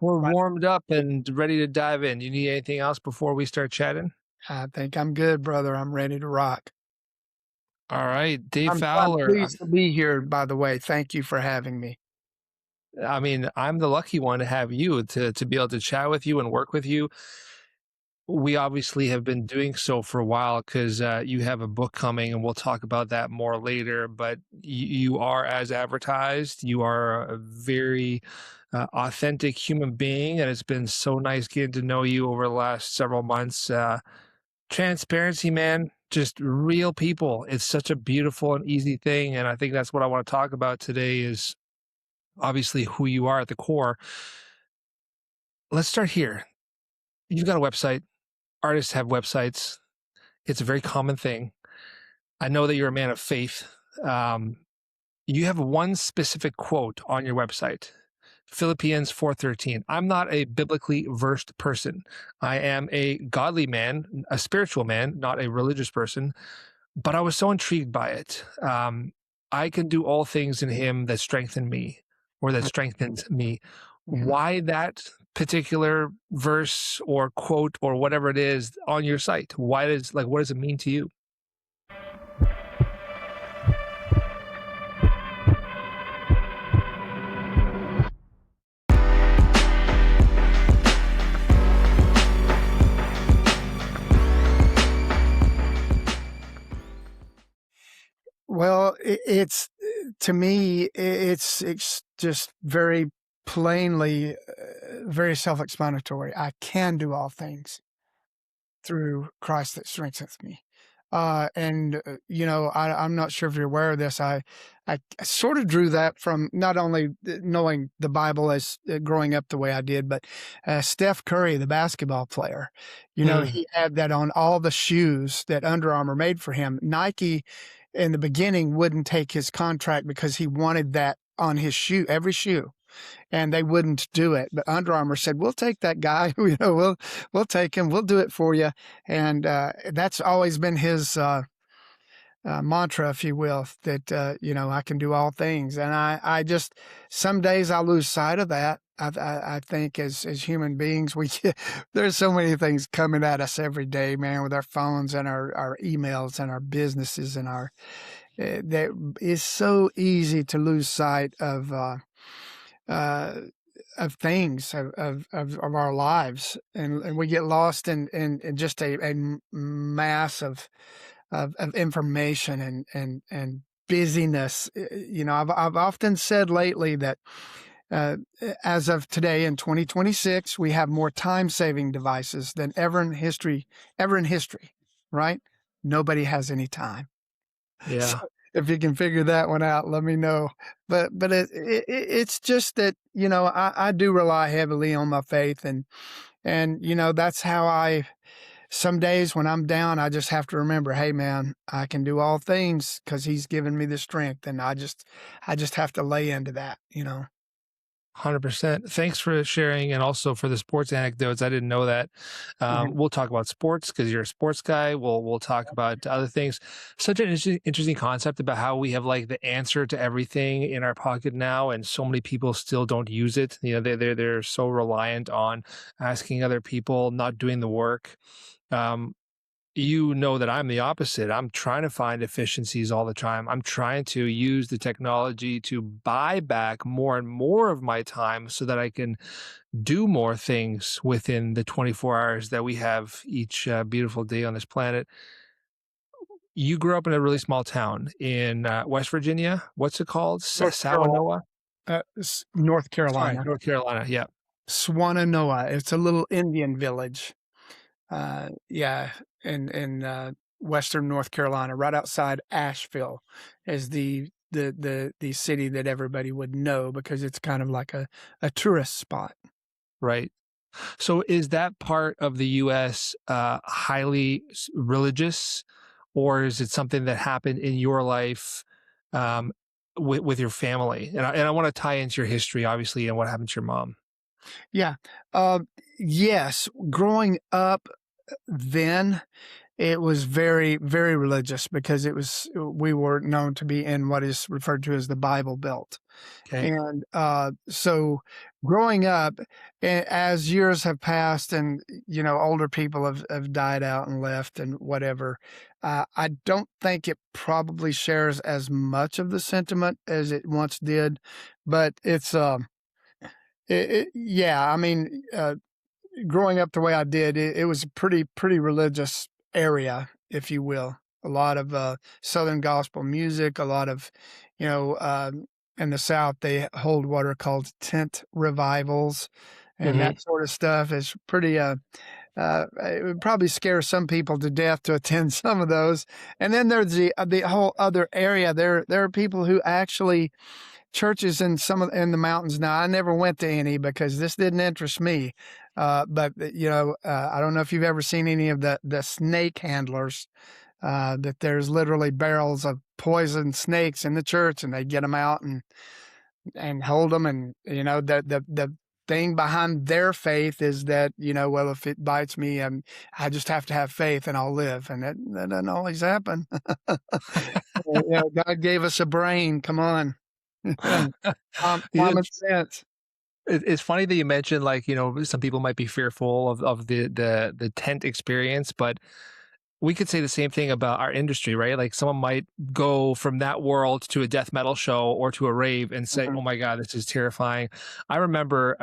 We're Right. warmed up and ready to dive in. You need anything else before we start chatting? I think I'm good, brother. I'm ready to rock. All right, Dave I'm Fowler. pleased to be here, by the way. Thank you for having me. I mean, I'm the lucky one to have you to be able to chat with you and work with you. We obviously have been doing so for a while because you have a book coming, and we'll talk about that more later. But you are as advertised. You are a very authentic human being, and it's been so nice getting to know you over the last several months. Transparency, man, just real people. It's such a beautiful and easy thing, and I think that's what I want to talk about today. Is obviously who you are at the core. Let's start here. You've got a website. Artists have websites. It's a very common thing. I know that you're a man of faith. You have one specific quote on your website, Philippians 4:13. I'm not a biblically versed person. I am a godly man, a spiritual man, not a religious person, but I was so intrigued by it. I can do all things in him that strengthen me or that strengthens me. Mhm. Why that particular verse or quote or whatever it is on your site? What does it mean to you? Well, it's to me, it's just very plainly, very self-explanatory. I can do all things through Christ that strengthens me. I'm not sure if you're aware of this. I sort of drew that from not only knowing the Bible as growing up the way I did, but Steph Curry, the basketball player, Mm, he had that on all the shoes that Under Armour made for him. Nike in the beginning wouldn't take his contract because he wanted that on his shoe, every shoe, and they wouldn't do it. But Under Armour said, "We'll take that guy. We'll take him. We'll do it for you." And that's always been his mantra, if you will, that I can do all things. And I just some days I lose sight of that. I think as human beings, there's so many things coming at us every day, man, with our phones and our emails and our businesses and our that it's so easy to lose sight uh, of things of our lives, and we get lost in just a mass of information and busyness. I've often said lately that uh, as of today in 2026, we have more time-saving devices than ever in history, right? Nobody has any time. So yeah. if you can figure that one out, let me know. But it's just that I do rely heavily on my faith, and that's how some days when I'm down, I just have to remember, hey man, I can do all things because He's given me the strength, and I just have to lay into that. 100%. Thanks for sharing and also for the sports anecdotes. I didn't know that. Mhm. We'll talk about sports because you're a sports guy. We'll talk about other things. Such an interesting concept about how we have like the answer to everything in our pocket now, and so many people still don't use it. They're so reliant on asking other people, not doing the work. Um, you know that I'm the opposite. I'm trying to find efficiencies all the time. I'm trying to use the technology to buy back more and more of my time so that I can do more things within the 24 hours that we have each beautiful day on this planet. You grew up in a really small town in West Virginia. What's it called? North Carolina. Sawanoa? North Sorry, Carolina. North Carolina. Yeah. Swananoa. It's a little Indian village. Yeah, in western North Carolina, right outside Asheville, is the city that everybody would know because it's kind of like a tourist spot. Right. So is that part of the U.S. Highly religious, or is it something that happened in your life um, with your family? And I want to tie into your history, obviously, and what happened to your mom. Yeah. Uh, yes. Growing up then, it was very, very religious because we were known to be in what is referred to as the Bible Belt. Okay. And so growing up, as years have passed and, older people have died out and left and whatever, I don't think it probably shares as much of the sentiment as it once did. But yeah, I mean, growing up the way I did, it was a pretty religious area, if you will. A lot of Southern gospel music, a lot of, you know, in the South, they hold what are called tent revivals, and Hmm. that sort of stuff is pretty. It would probably scare some people to death to attend some of those. And then there's the whole other area. There are people who actually churches in the mountains. Now, I never went to any because this didn't interest me. But I don't know if you've ever seen any of the snake handlers. That there's literally barrels of poison snakes in the church, and they get them out and hold them. And the thing behind their faith is that well, if it bites me, I just have to have faith and I'll live. And that doesn't always happen. God gave us a brain. Come on. Common It's sense. it's funny that you mentioned, like, some people might be fearful of the tent experience, but we could say the same thing about our industry, right? Like someone might go from that world to a death metal show or to a rave and say, Mhm. "Oh my God, this is terrifying." I remember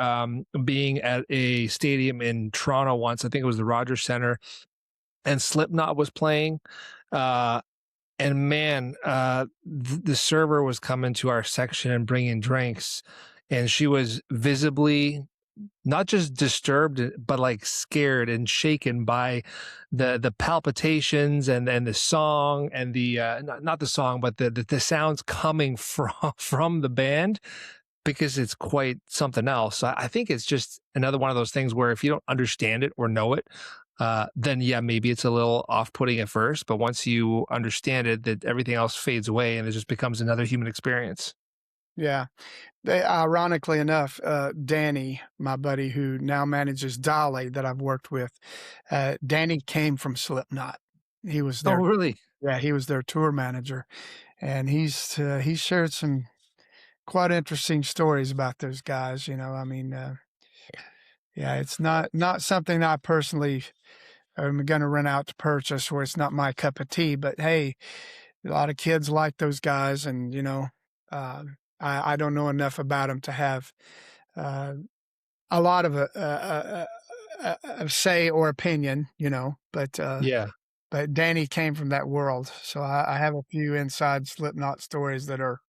being at a stadium in Toronto once. I think it was the Rogers Center, and Slipknot was playing. Uh, and man, the server was coming to our section and bringing drinks, and she was visibly not just disturbed, but like scared and shaken by the palpitations and the song and the not the song, but the sounds coming from from the band, because it's quite something else. So I think it's just another one of those things where if you don't understand it or know it, then yeah, maybe it's a little off-putting at first, but once you understand it, that everything else fades away and it just becomes another human experience. Yeah. Ironically enough, Danny, my buddy who now manages Dolly that I've worked with, Danny came from Slipknot. He was Oh, their really? Yeah, he was their tour manager, and he's shared some quite interesting stories about those guys. I mean, yeah, it's not something I personally am going to run out to purchase, where it's not my cup of tea. But hey, a lot of kids like those guys, and uh, I don't know enough about them to have uh, a lot of a say or opinion, Yeah. but Danny came from that world, so I have a few inside Slipknot stories that are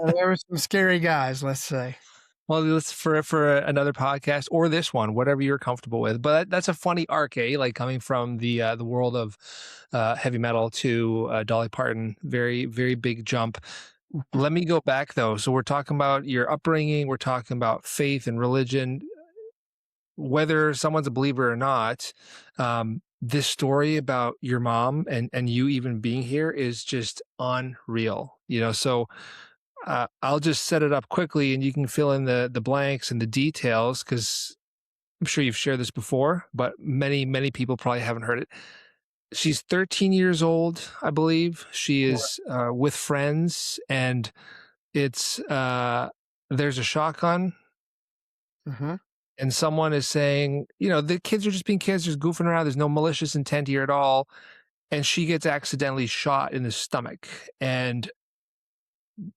there were some scary guys, let's say. Well, let's for another podcast or this one, whatever you're comfortable with. But that's a funny arc, eh? Like coming from the world of heavy metal to Dolly Parton, very very big jump. Let me go back though. So we're talking about your upbringing, we're talking about faith and religion, whether someone's a believer or not. This story about your mom and you even being here is just unreal. So I'll just set it up quickly and you can fill in the blanks and the details, because I'm sure you've shared this before, but many people probably haven't heard it. She's 13 years old, I believe. She Sure. is with friends, and it's there's a shotgun, Mhm. and someone is saying, the kids are just being kids, just goofing around. There's no malicious intent here at all. And she gets accidentally shot in the stomach and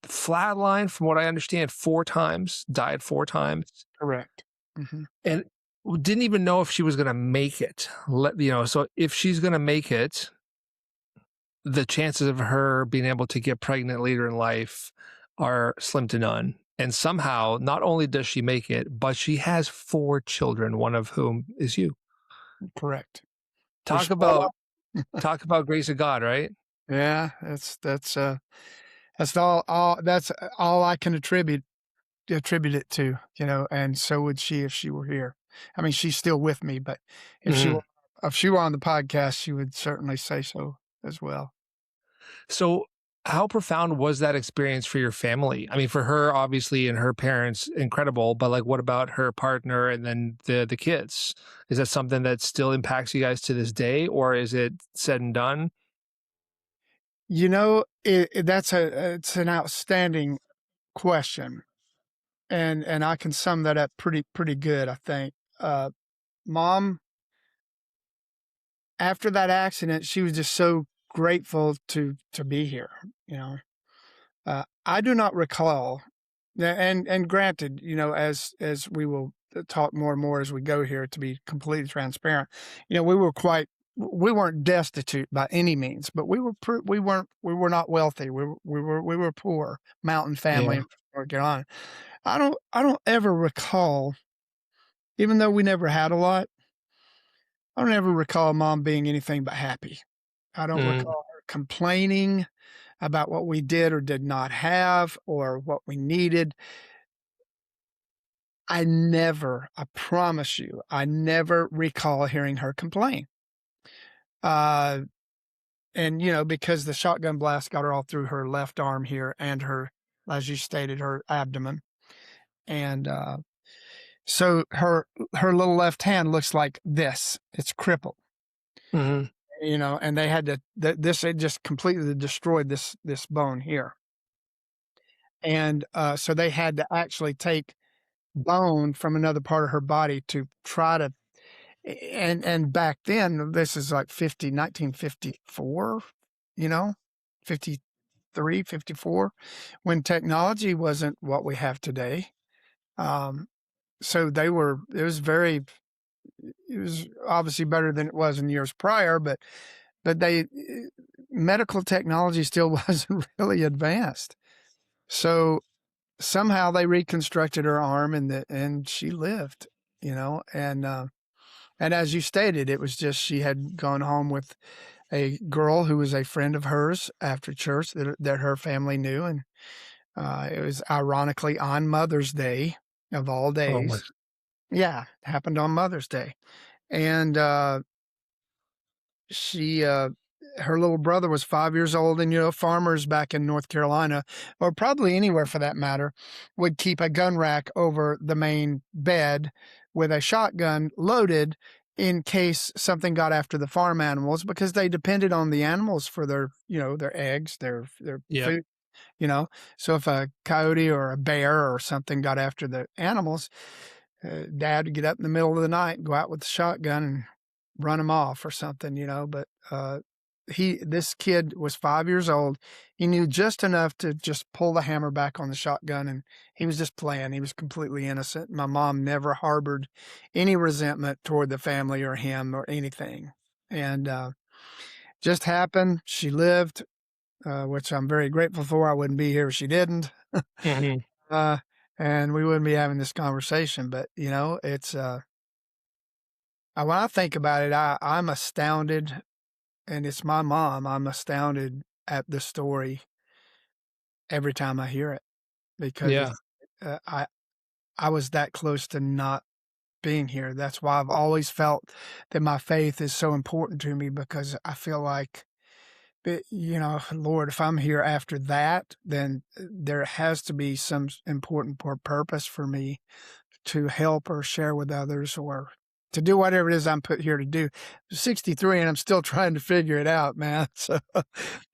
flatlined, from what I understand, 4 times, died 4 times, Correct. Mhm. and didn't even know if she was going to make it. So if she's going to make it, the chances of her being able to get pregnant later in life are slim to none. And somehow, not only does she make it, but she has 4 children, one of whom is you. Correct. We're Talk spread about out. talk about grace of God, right? Yeah, that's all I can attribute it to, and so would she if she were here. I mean, she's still with me, but if she Mhm. were if she were on the podcast, she would certainly say so as well. So, How profound was that experience for your family? I mean, for her, obviously, and her parents, incredible, but, like, what about her partner and then the kids? Is that something that still impacts you guys to this day, or is it said and done? That's it's an outstanding question, and I can sum that up pretty good, I think. Mom, after that accident, she was just so grateful to be here, you know? I do not recall, and granted, as we will talk more and more as we go here, to be completely transparent, we weren't destitute by any means, but we were not wealthy. We were poor mountain family Yeah. in North Carolina. I don't ever recall, even though we never had a lot, I don't ever recall mom being anything but happy. I don't Mm, recall her complaining about what we did or did not have or what we needed. I promise you, I never recall hearing her complain. Uh, and because the shotgun blast got her all through her left arm here and her, as you stated, her abdomen. And so her little left hand looks like this. It's crippled, mhm. and they had to, this, it just completely destroyed this bone here. And so they had to actually take bone from another part of her body to try to, and back then, this is like 1954, you know, 53, 54, when technology wasn't what we have today. Um, so it was obviously better than it was in years prior, but medical technology still wasn't really advanced. So somehow they reconstructed her arm and she lived, and as you stated, it was just she had gone home with a girl who was a friend of hers after church that her family knew. And it was ironically on Mother's Day of all Oh my. days. Yeah, it happened on Mother's Day. And she her little brother was 5 years old, and farmers back in North Carolina, or probably anywhere for that matter, would keep a gun rack over the main bed with a shotgun loaded in case something got after the farm animals, because they depended on the animals for their eggs, their Yep. food. So if a coyote or a bear or something got after the animals, dad would get up in the middle of the night and go out with the shotgun and run them off or something, but this kid was 5 years old. He knew just enough to just pull the hammer back on the shotgun, and he was just playing. He was completely innocent. My mom never harbored any resentment toward the family or him or anything. And just happened. She lived, which I'm very grateful for. I wouldn't be here if she didn't. Mhm. uh, and we wouldn't be having this conversation. But it's when I think about it, I'm astounded, and it's my mom. I'm astounded at the story every time I hear it, because Yeah. I was that close to not being here. That's why I've always felt that my faith is so important to me, because I feel like, Lord, if I'm here after that, then there has to be some important purpose for me to help or share with others, or to do whatever it is I'm put here to do. I'm 63 and I'm still trying to figure it out, man. So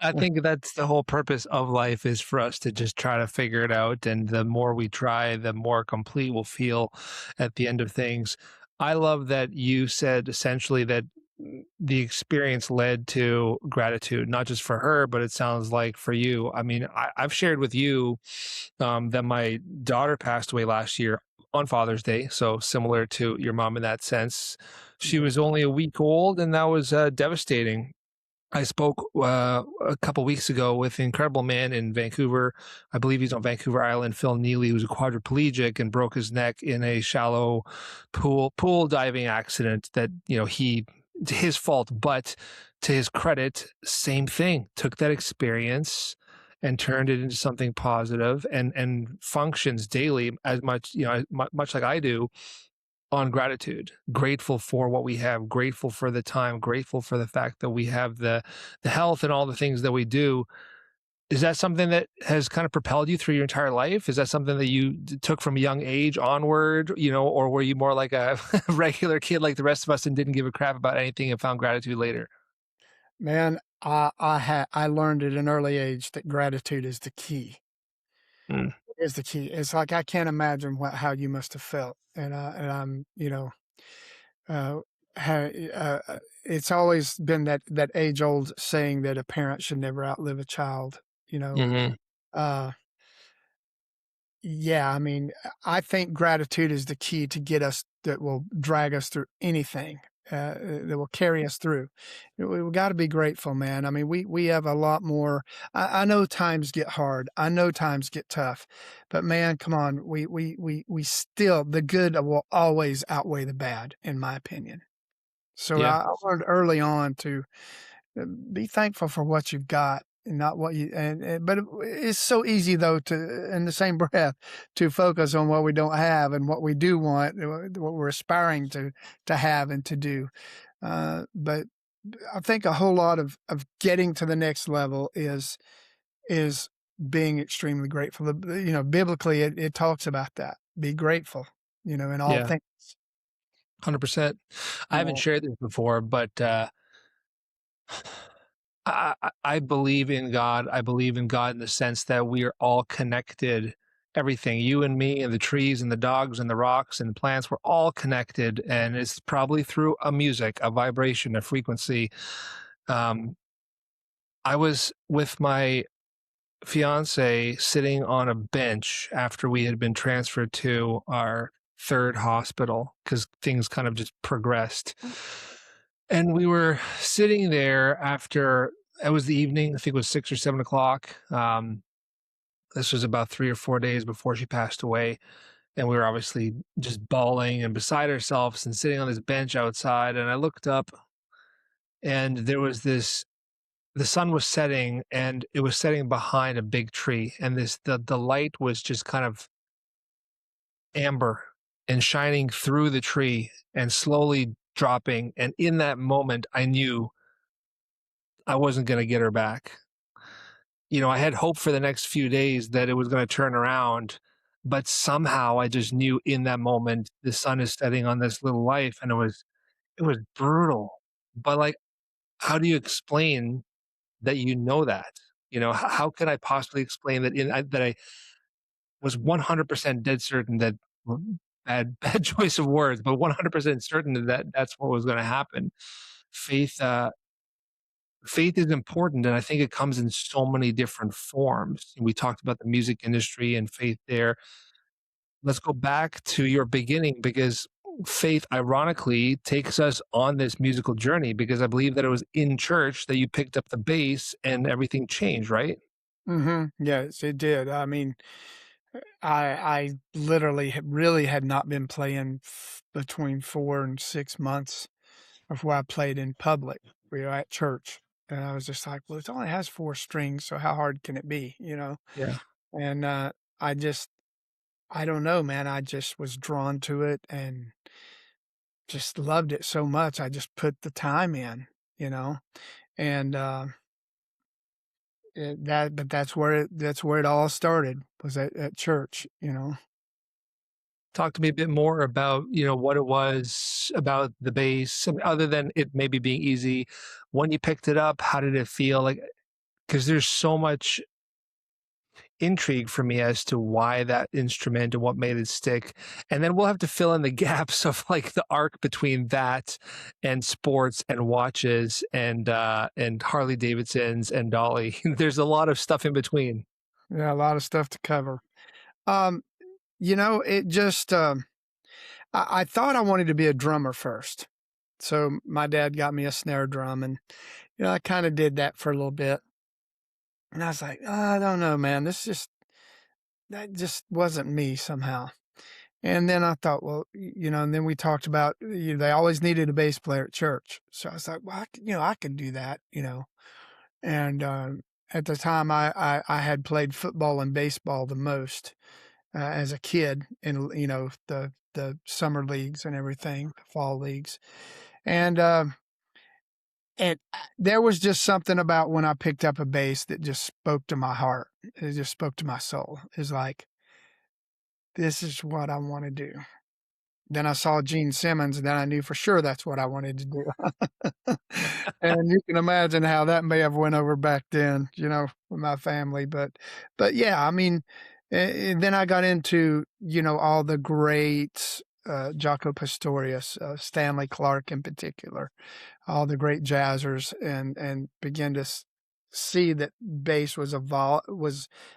I think that's the whole purpose of life, is for us to just try to figure it out. And the more we try, the more complete we'll feel at the end of things. I love that you said essentially that the experience led to gratitude, not just for her, but it sounds like for you. I mean, I've shared with you that my daughter passed away last year on Father's Day. So similar to your mom in that sense. She yeah, was only a week old, and that was devastating. I spoke a couple weeks ago with an incredible man in Vancouver. I believe he's on Vancouver Island, Phil Neely, who's a quadriplegic and broke his neck in a shallow pool diving accident that, his fault, but to his credit, same thing. Took that experience and turned it into something positive, and functions daily as much, much like I do, on gratitude, grateful for what we have, grateful for the time, grateful for the fact that we have the health and all the things that we do. Is that something that has kind of propelled you through your entire life? Is that something that you took from a young age onward, or were you more like a regular kid like the rest of us and didn't give a crap about anything and found gratitude later? Man, I learned at an early age that gratitude is the key. Mm, Is the key. It's like I can't imagine how you must have felt, and I'm uh, how, it's always been that age old saying that a parent should never outlive a child. You know, mhm. uh, yeah, I mean, I think gratitude is the key to get us that will drag us through anything, that will carry us through. We got to be grateful, man. I mean, we have a lot more. I know times get hard. I know times get tough, but man, come on, we still the good will always outweigh the bad, in my opinion. So Yeah, I learned early on to be thankful for what you've got and not what you but it's so easy though to in the same breath to focus on what we don't have and what we do want, what we're aspiring to have and to do. But I think a whole lot of getting to the next level is being extremely grateful. Biblically it talks about that. Be grateful, in all yeah, things. 100%. I haven't Uh, shared this before, but I believe in God. I believe in God in the sense that we are all connected. Everything, you and me, and the trees, and the dogs, and the rocks, and the plants, we're all connected. And it's probably through a music, a vibration, a frequency. Um, I was with my fiance sitting on a bench after we had been transferred to our third hospital because things kind of just progressed. And we were sitting there after it was the evening, I think it was 6 or 7 o'clock. This was about 3 or 4 days before she passed away. And we were obviously just bawling and beside ourselves and sitting on this bench outside. And I looked up and there was the sun was setting and it was setting behind a big tree. And the light was just kind of amber and shining through the tree and slowly dropping. And in that moment, I knew I wasn't going to get her back. I had hope for the next few days that it was going to turn around, but somehow I just knew in that moment the sun is setting on this little life, and it was brutal. But like, how do you explain that that? How can I possibly explain that that I was 100% dead certain that well, bad choice of words, but 100% certain that that's what was going to happen. Faith faith is important, and I think it comes in so many different forms. We talked about the music industry and faith there. Let's go back to your beginning because faith ironically takes us on this musical journey because I believe that it was in church that you picked up the bass and everything changed, right? yes, it did. I mean, I literally really had not been playing between 4 and 6 months before I played in public, at church. And I was just like, well, it only has four strings, so how hard can it be, Yeah. And I just, I don't know, man. I just was drawn to it and just loved it so much. I just put the time in, you know, and but that's where it all started was at church. Talk to me a bit more about, what it was about the bass, I mean, other than it maybe being easy. When you picked it up, how did it feel? Like, because there's so much intrigue for me as to why that instrument and what made it stick. And then we'll have to fill in the gaps of like the arc between that and sports and watches and Harley Davidsons and Dolly. There's a lot of stuff in between. Yeah, a lot of stuff to cover. Um, it just I thought I wanted to be a drummer first. So my dad got me a snare drum and I kind of did that for a little bit. And I was like, "Oh, I don't know, man. That just wasn't me somehow." And then I thought, well, and then we talked about, they always needed a bass player at church. So I was like, well, I could do that. And at the time, I had played football and baseball the most as a kid in, the summer leagues and everything, fall leagues. And And there was just something about when I picked up a bass that just spoke to my heart. It just spoke to my soul. It's like, this is what I want to do. Then I saw Gene Simmons, and then I knew for sure that's what I wanted to do. And you can imagine how that may have went over back then, with my family. But yeah, I mean, and then I got into, all the greats, Jaco Pastorius, Stanley Clarke in particular, all the great jazzers, and begin to see that bass was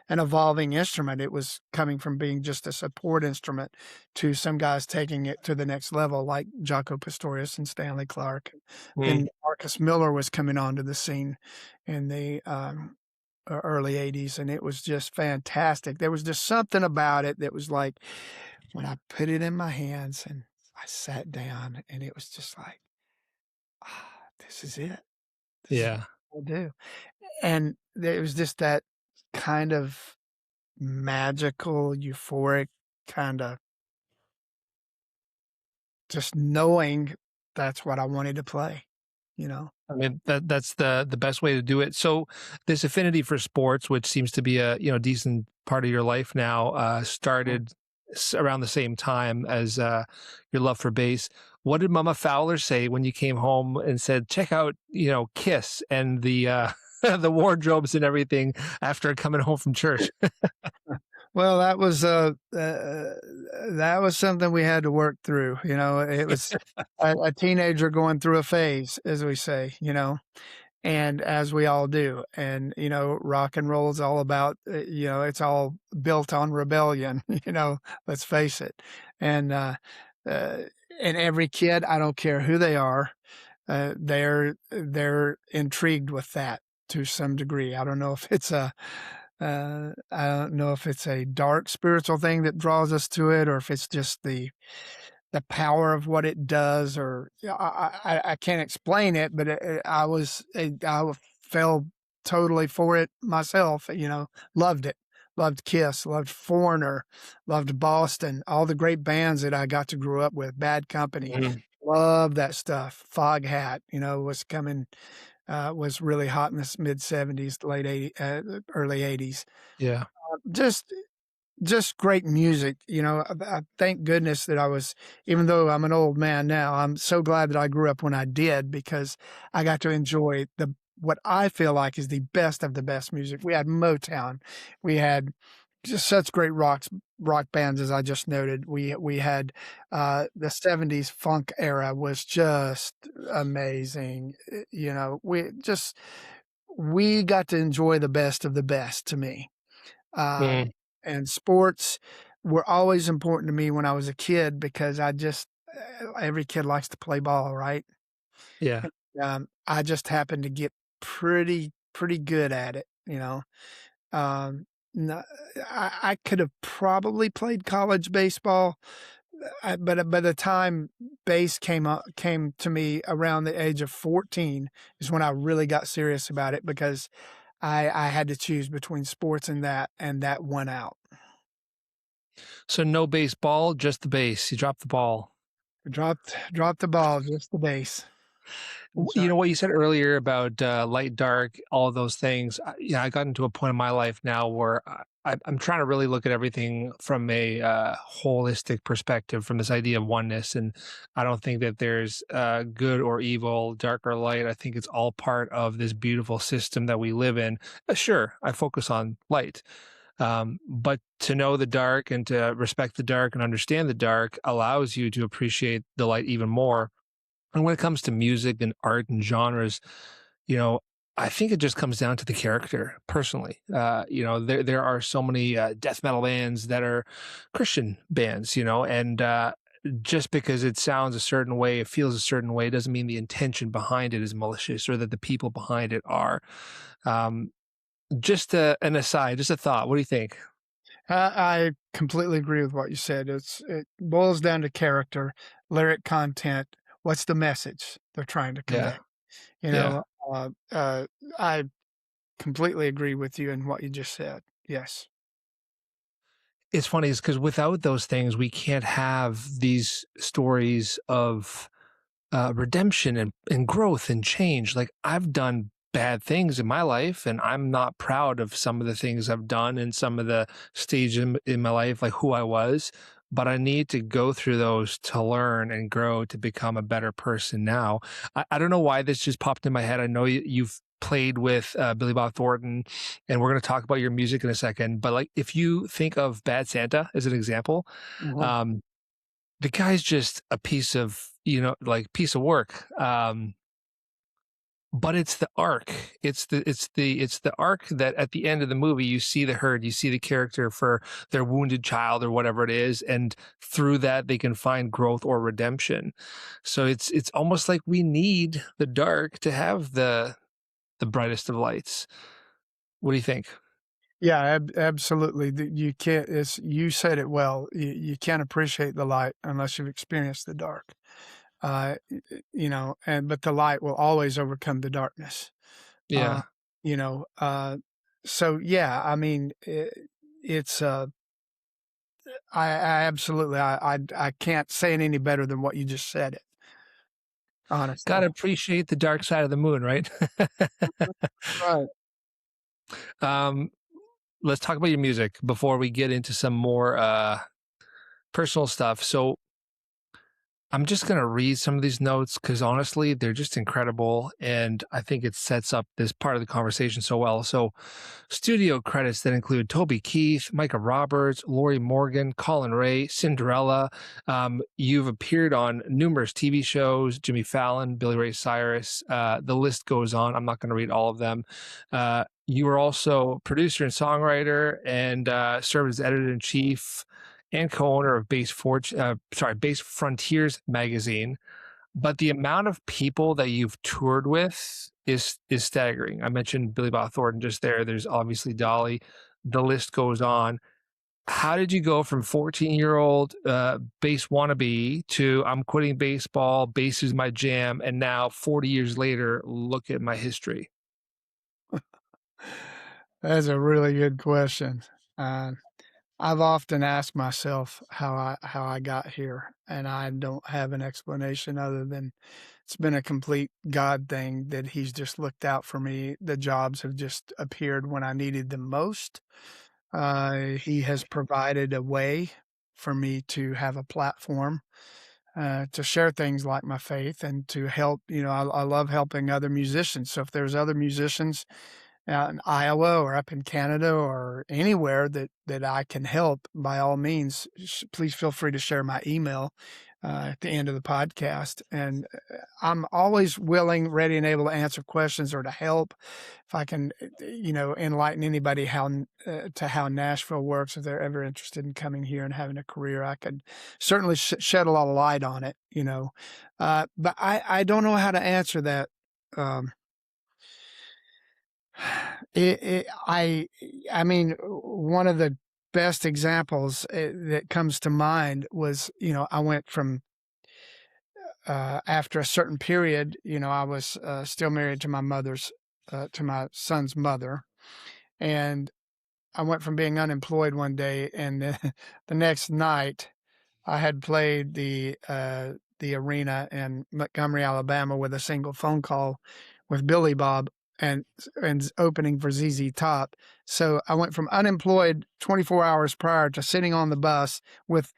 an evolving instrument. It was coming from being just a support instrument to some guys taking it to the next level, like Jaco Pastorius and Stanley Clarke. Mm, Then Marcus Miller was coming onto the scene in the early 80s, and it was just fantastic. There was just something about it that was like, when I put it in my hands and I sat down, and it was just like, this is it. This is yeah. what I do. And there was just that kind of magical, euphoric kind of just knowing that's what I wanted to play, you know? I mean, that's the best way to do it. So this affinity for sports, which seems to be a, decent part of your life now, started around the same time as your love for bass. What did Mama Fowler say when you came home and said, check out, Kiss and the the wardrobes and everything after coming home from church? Well, that was something we had to work through. It was a teenager going through a phase, as we say, and as we all do. And, rock and roll is all about, it's all built on rebellion, let's face it. And, and every kid, I don't care who they are, they're intrigued with that to some degree. I don't know if it's a dark spiritual thing that draws us to it, or if it's just the power of what it does, or I can't explain it, but I fell totally for it myself. Loved it, loved Kiss, loved Foreigner, loved Boston, all the great bands that I got to grow up with. Bad Company, Mhm. love that stuff. Foghat, was really hot in the mid '70s, late '80s, early '80s. Yeah. Just just great music. Thank goodness that even though I'm an old man now, I'm so glad that I grew up when I did, because I got to enjoy what I feel like is the best of the best music. We had Motown, we had just such great rock bands, as I just noted. We had the '70s funk era was just amazing. We got to enjoy the best of the best, to me. Mm, And sports were always important to me when I was a kid, because every kid likes to play ball, right? yeah. I just happened to get pretty good at it, Um, no, I could have probably played college baseball, but by the time bass came to me around the age of 14 is when I really got serious about it, because I had to choose between sports and that won out. So no baseball, just the bass. You dropped the ball. Dropped the ball, just the bass. That's You right. know what you said earlier about light, dark, all of those things. I got into a point in my life now where I'm trying to really look at everything from a holistic perspective, from this idea of oneness. And I don't think that there's good or evil, dark or light. I think it's all part of this beautiful system that we live in. Sure, I focus on light. But to know the dark and to respect the dark and understand the dark allows you to appreciate the light even more. And when it comes to music and art and genres, you know, I think it just comes down to the character, personally. There are so many death metal bands that are Christian bands, and just because it sounds a certain way, it feels a certain way, doesn't mean the intention behind it is malicious or that the people behind it are. Um, just an aside, just a thought. What do you think? I completely agree with what you said. It boils down to character, lyric content. What's the message they're trying to Yeah, convey? You yeah. know, I completely agree with you in what you just said. Yes. It's funny is because without those things, we can't have these stories of redemption and growth and change. Like, I've done bad things in my life, and I'm not proud of some of the things I've done and some of the stage in my life, like who I was. But I need to go through those to learn and grow to become a better person now. I don't know why this just popped in my head. I know you've played with Billy Bob Thornton, and we're going to talk about your music in a second. But like, if you think of Bad Santa as an example, Mhm. um, the guy's just a piece of, like, piece of work. But it's the arc. It's the arc that at the end of the movie you see the herd, you see the character for their wounded child or whatever it is, and through that they can find growth or redemption. So it's almost like we need the dark to have the brightest of lights. What do you think? Yeah, absolutely. You can't. You said it well. You can't appreciate the light unless you've experienced the dark. But the light will always overcome the darkness. Uh, Yeah. you know, so yeah, I mean, it's I absolutely, I can't say it any better than what you just said it, honestly. Gotta appreciate the dark side of the moon, right? Right. um, let's talk about your music before we get into some more personal stuff. So I'm just going to read some of these notes because honestly, they're just incredible. And I think it sets up this part of the conversation so well. So, studio credits that include Toby Keith, Micah Roberts, Lori Morgan, Colin Ray, Cinderella. You've appeared on numerous TV shows, Jimmy Fallon, Billy Ray Cyrus. The list goes on. I'm not going to read all of them. You were also producer and songwriter and served as editor in chief and co-owner of Base Frontiers magazine. But the amount of people that you've toured with is staggering. I mentioned Billy Bob Thornton just there. There's obviously Dolly. The list goes on. How did you go from 14-year-old bass wannabe to I'm quitting baseball, bass is my jam, and now 40 years later, look at my history? That's a really good question. Uh, I've often asked myself how I got here, and I don't have an explanation other than it's been a complete God thing that He's just looked out for me. The jobs have just appeared when I needed them most. He has provided a way for me to have a platform to share things like my faith and to help. I love helping other musicians. So if there's other musicians out in Iowa or up in Canada or anywhere that I can help, by all means, please feel free to share my email at the end of the podcast. And I'm always willing, ready, and able to answer questions or to help if I can, enlighten anybody to how Nashville works. If they're ever interested in coming here and having a career, I could certainly shed a lot of light on it. But I don't know how to answer that. Um, I mean, one of the best examples that comes to mind was, I went from after a certain period, I was still married to to my son's mother, and I went from being unemployed one day, and the next night, I had played the arena in Montgomery, Alabama, with a single phone call with Billy Bob and opening for ZZ Top. So I went from unemployed 24 hours prior to sitting on the bus with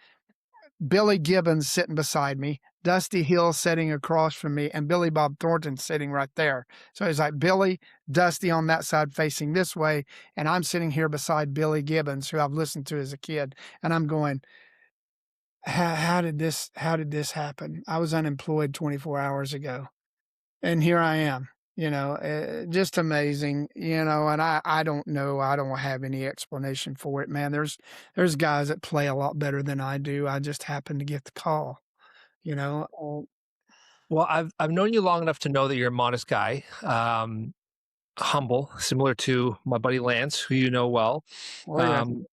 Billy Gibbons sitting beside me, Dusty Hill sitting across from me, and Billy Bob Thornton sitting right there. So it's like Billy, Dusty on that side facing this way, and I'm sitting here beside Billy Gibbons, who I've listened to as a kid, and I'm going, how did this happen? I was unemployed 24 hours ago, and here I am. Just amazing. And I don't know. I don't have any explanation for it, man. There's guys that play a lot better than I do. I just happened to get the call. You know. Well, I've known you long enough to know that you're a modest guy, humble, similar to my buddy Lance, who you know well. Oh yeah. Um,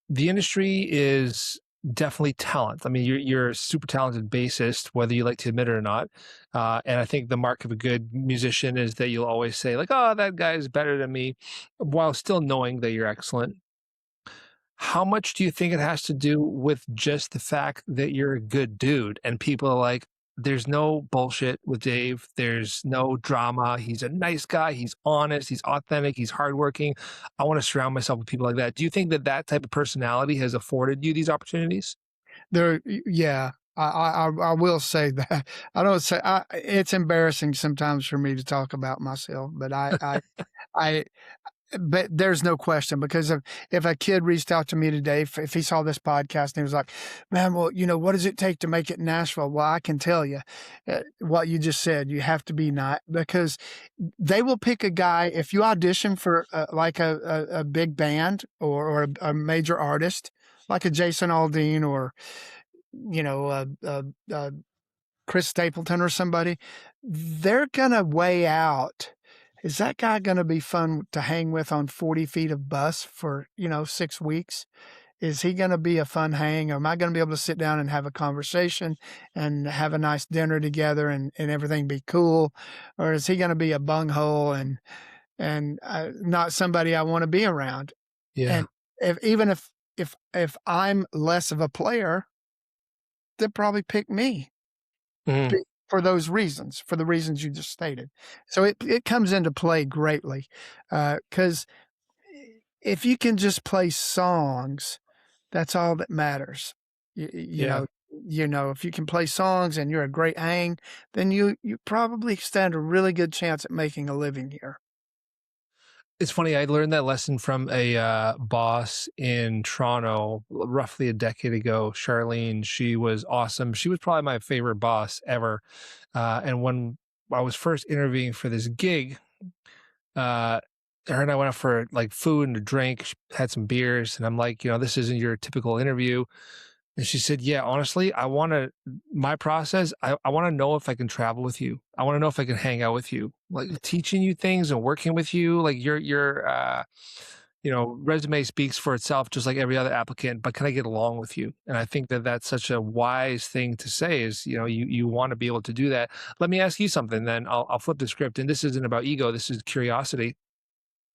the industry is definitely talent. I mean, you're a super talented bassist, whether you like to admit it or not. And I think the mark of a good musician is that you'll always say like, "Oh, that guy is better than me," while still knowing that you're excellent. How much do you think it has to do with just the fact that you're a good dude and people are like, there's no bullshit with Dave. There's no drama. He's a nice guy. He's honest. He's authentic. He's hardworking. I want to surround myself with people like that. Do you think that that type of personality has afforded you these opportunities? Yeah, I will say that. I don't say it's embarrassing sometimes for me to talk about myself, but I but there's no question because if a kid reached out to me today, if he saw this podcast and he was like, man, well, what does it take to make it in Nashville? Well, I can tell you what you just said. You have to be not because they will pick a guy. If you audition for like a big band or a major artist, like a Jason Aldean or, Chris Stapleton or somebody, they're going to weigh out. Is that guy going to be fun to hang with on 40 feet of bus for, 6 weeks? Is he going to be a fun hang? Or am I going to be able to sit down and have a conversation and have a nice dinner together and everything be cool? Or is he going to be a bunghole and not somebody I want to be around? Yeah. And even if I'm less of a player, they'll probably pick me Mhm. for those reasons, for the reasons you just stated. So it comes into play greatly because if you can just play songs, that's all that matters. You, you Yeah. know, if you can play songs and you're a great hang, then you probably stand a really good chance at making a living here. It's funny, I learned that lesson from a boss in Toronto roughly a decade ago. Charlene, she was awesome. She was probably my favorite boss ever. And when I was first interviewing for this gig, her and I went out for like food and a drink, had some beers, and I'm like, this isn't your typical interview. And she said, yeah, honestly, my process, I want to know if I can travel with you. I want to know if I can hang out with you, like teaching you things and working with you. Like resume speaks for itself, just like every other applicant, but can I get along with you? And I think that that's such a wise thing to say is, you want to be able to do that. Let me ask you something, then I'll flip the script. And this isn't about ego. This is curiosity.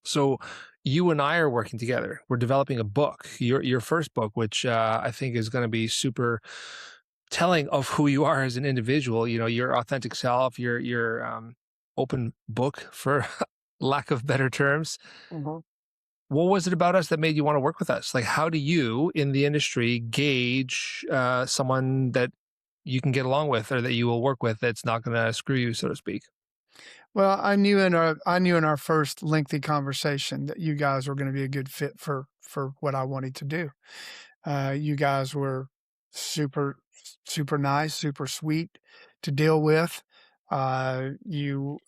So you and I are working together. We're developing a book, your first book, which I think is going to be super telling of who you are as an individual. Your authentic self, your open book, for lack of better terms. Mhm. What was it about us that made you want to work with us? Like, how do you in the industry gauge someone that you can get along with or that you will work with that's not going to screw you, so to speak? Well, I knew in our first lengthy conversation that you guys were going to be a good fit for what I wanted to do. You guys were super super nice, super sweet to deal with. You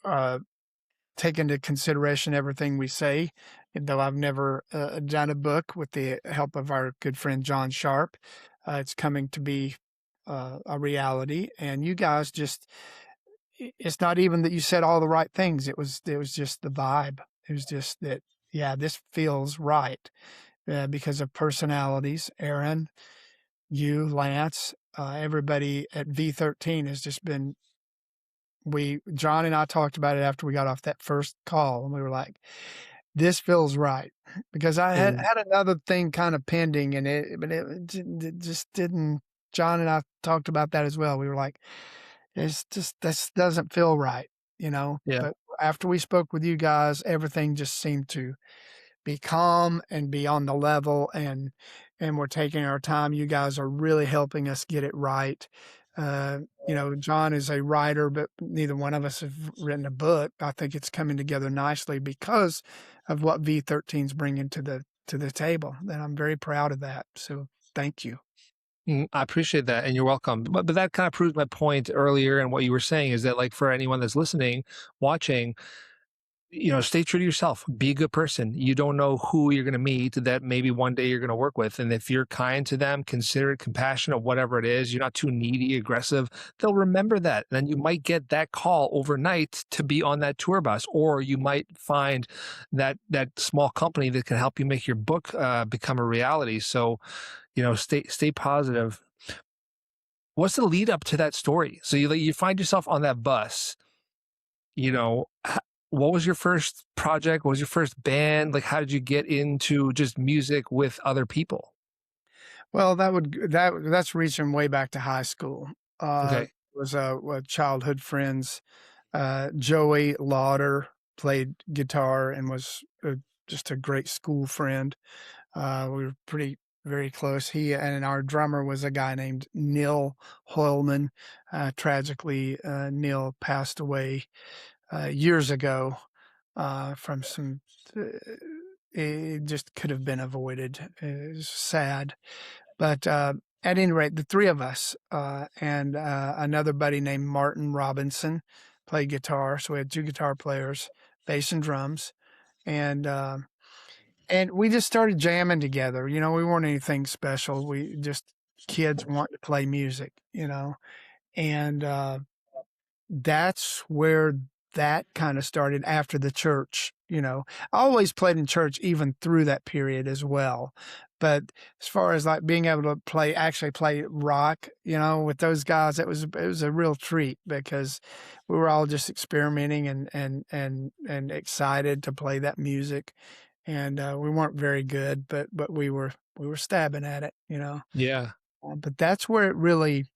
take into consideration everything we say. And though I've never done a book with the help of our good friend John Sharp, it's coming to be a reality. And you guys just it's not even that you said all the right things. It was just the vibe. It was just that, yeah, this feels right because of personalities. Aaron, you, Lance, everybody at V13 has just been. John and I talked about it after we got off that first call, and we were like, "This feels right," because I had Mhm. had another thing kind of pending, and it just didn't. John and I talked about that as well. We were like, it's just this doesn't feel right, Yeah. But after we spoke with you guys, everything just seemed to be calm and be on the level, and we're taking our time. You guys are really helping us get it right. John is a writer, but neither one of us have written a book. I think it's coming together nicely because of what V13 is bringing to the table, and I'm very proud of that. So thank you. I appreciate that, and you're welcome. But that kind of proves my point earlier, and what you were saying is that, like, for anyone that's listening, watching, stay true to yourself. Be a good person. You don't know who you're going to meet that maybe one day you're going to work with, and if you're kind to them, considerate, compassionate, whatever it is, you're not too needy, aggressive. They'll remember that. And then you might get that call overnight to be on that tour bus, or you might find that small company that can help you make your book become a reality. So stay positive. What's the lead up to that story? So you find yourself on that bus, what was your first project? What was your first band? Like, how did you get into just music with other people? Well, that's reaching way back to high school. Okay. was childhood friends. Joey Lauder played guitar and was just a great school friend. We were very close. He and our drummer was a guy named Neil Hoylman. Tragically, Neil passed away years ago from some. It just could have been avoided. It was sad, but at any rate, the three of us and another buddy named Martin Robinson played guitar. So we had two guitar players, bass and drums, and we just started jamming together. You know, we weren't anything special. We just kids want to play music, you know, and that's where that kind of started after the church. You know, I always played in church even through that period as well. But as far as like being able to actually play rock, you know, with those guys, it was a real treat because we were all just experimenting and excited to play that music. And we weren't very good, but we were stabbing at it, you know. Yeah. But that's where it really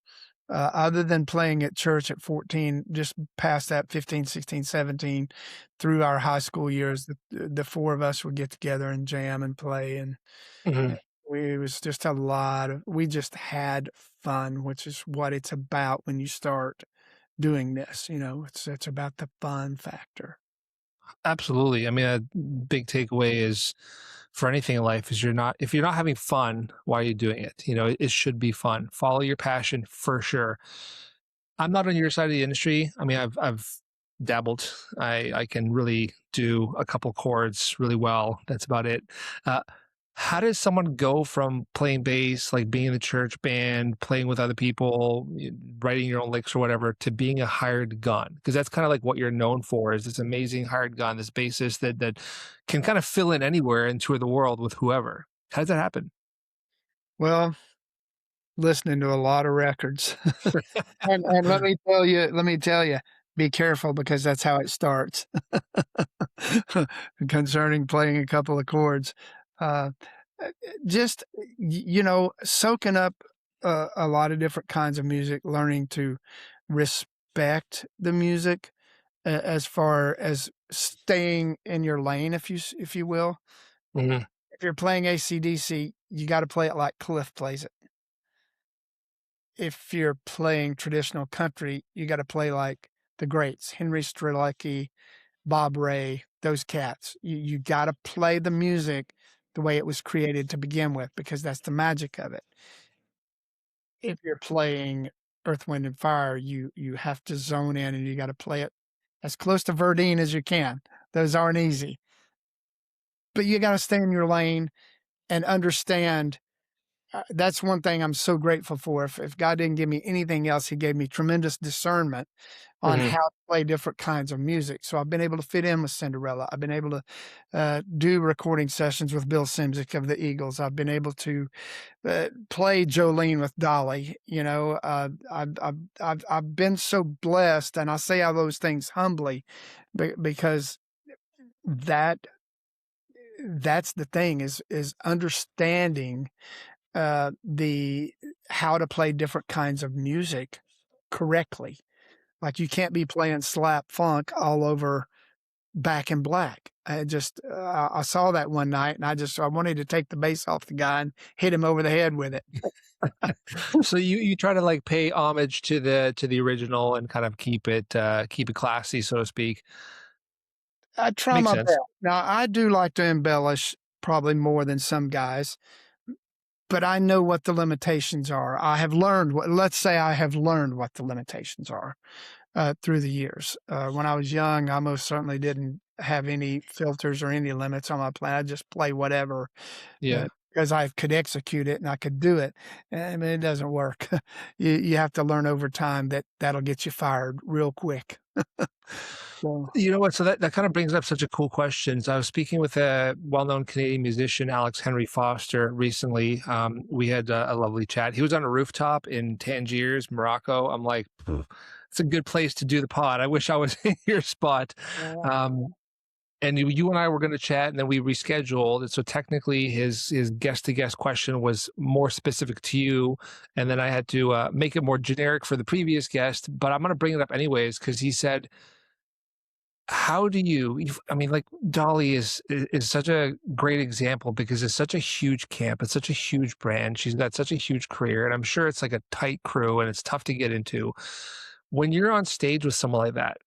other than playing at church at 14, just past that 15, 16, 17, through our high school years, the four of us would get together and jam and play. And Mhm. it was just we just had fun, which is what it's about when you start doing this. You know, it's about the fun factor. Absolutely. I mean, a big takeaway is for anything in life is if you're not having fun, why are you doing it? You know, it should be fun. Follow your passion for sure. I'm not on your side of the industry. I mean, I've dabbled. I can really do a couple chords really well. That's about it. Uh, how does someone go from playing bass, like being in the church band, playing with other people, writing your own licks or whatever, to being a hired gun? Because that's kind of like what you're known for, is this amazing hired gun, this bassist that can kind of fill in anywhere and tour the world with whoever. How does that happen? Well, listening to a lot of records. And let me tell you, be careful because that's how it starts. Concerning playing a couple of chords, uh, just you know, soaking up a lot of different kinds of music, learning to respect the music as far as staying in your lane, if you will. Mhm. If you're playing AC/DC, you got to play it like Cliff plays it. If you're playing traditional country, you got to play like the greats, Henry Strzelecki, Bob Ray, those cats. You got to play the music the way it was created to begin with, because that's the magic of it. If you're playing Earth, Wind, and Fire, you have to zone in and you got to play it as close to Verdine as you can. Those aren't easy, but you got to stay in your lane and understand. That's one thing I'm so grateful for. If God didn't give me anything else, He gave me tremendous discernment on Mhm. how to play different kinds of music. So I've been able to fit in with Cinderella. I've been able to do recording sessions with Bill Simzik of the Eagles. I've been able to play Jolene with Dolly. You know, I've been so blessed, and I say all those things humbly, because that that's the thing is understanding the how to play different kinds of music correctly. Like you can't be playing slap funk all over Back in Black. I saw that one night and I wanted to take the bass off the guy and hit him over the head with it. So you try to like pay homage to the original and kind of keep it classy, so to speak. I try Makes my sense. best. Now I do like to embellish probably more than some guys, but I know what the limitations are. Let's say I have learned what the limitations are through the years. When I was young, I most certainly didn't have any filters or any limits on my plan. I just play whatever Yeah. because I could execute it and I could do it. I mean, it doesn't work. You have to learn over time that that'll get you fired real quick. So, You know what? So that kind of brings up such a cool question. So I was speaking with a well-known Canadian musician, Alex Henry Foster, recently. We had a lovely chat. He was on a rooftop in Tangiers, Morocco. I'm like, "Phew, it's a good place to do the pod. I wish I was in your spot." yeah. Um, and you and I were going to chat, and then we rescheduled. And so technically, his guest to guest question was more specific to you, and then I had to make it more generic for the previous guest. But I'm going to bring it up anyways because he said, "How do you?" I mean, like Dolly is such a great example because it's such a huge camp, it's such a huge brand. She's got such a huge career, and I'm sure it's like a tight crew, and it's tough to get into. When you're on stage with someone like that,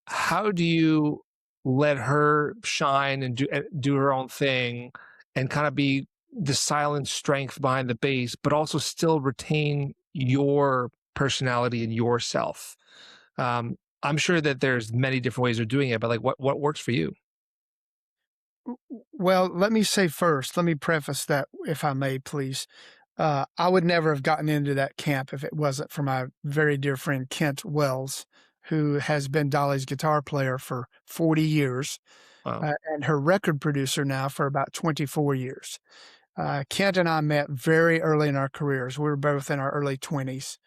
how do you let her shine and do her own thing and kind of be the silent strength behind the bass, but also still retain your personality and yourself? I'm sure that there's many different ways of doing it, but like what works for you? Well, let me say first, let me preface that, if I may, please. I would never have gotten into that camp if it wasn't for my very dear friend Kent Wells, who has been Dolly's guitar player for 40 years, Wow. and her record producer now for about 24 years. Kent and I met very early in our careers. We were both in our early 20s,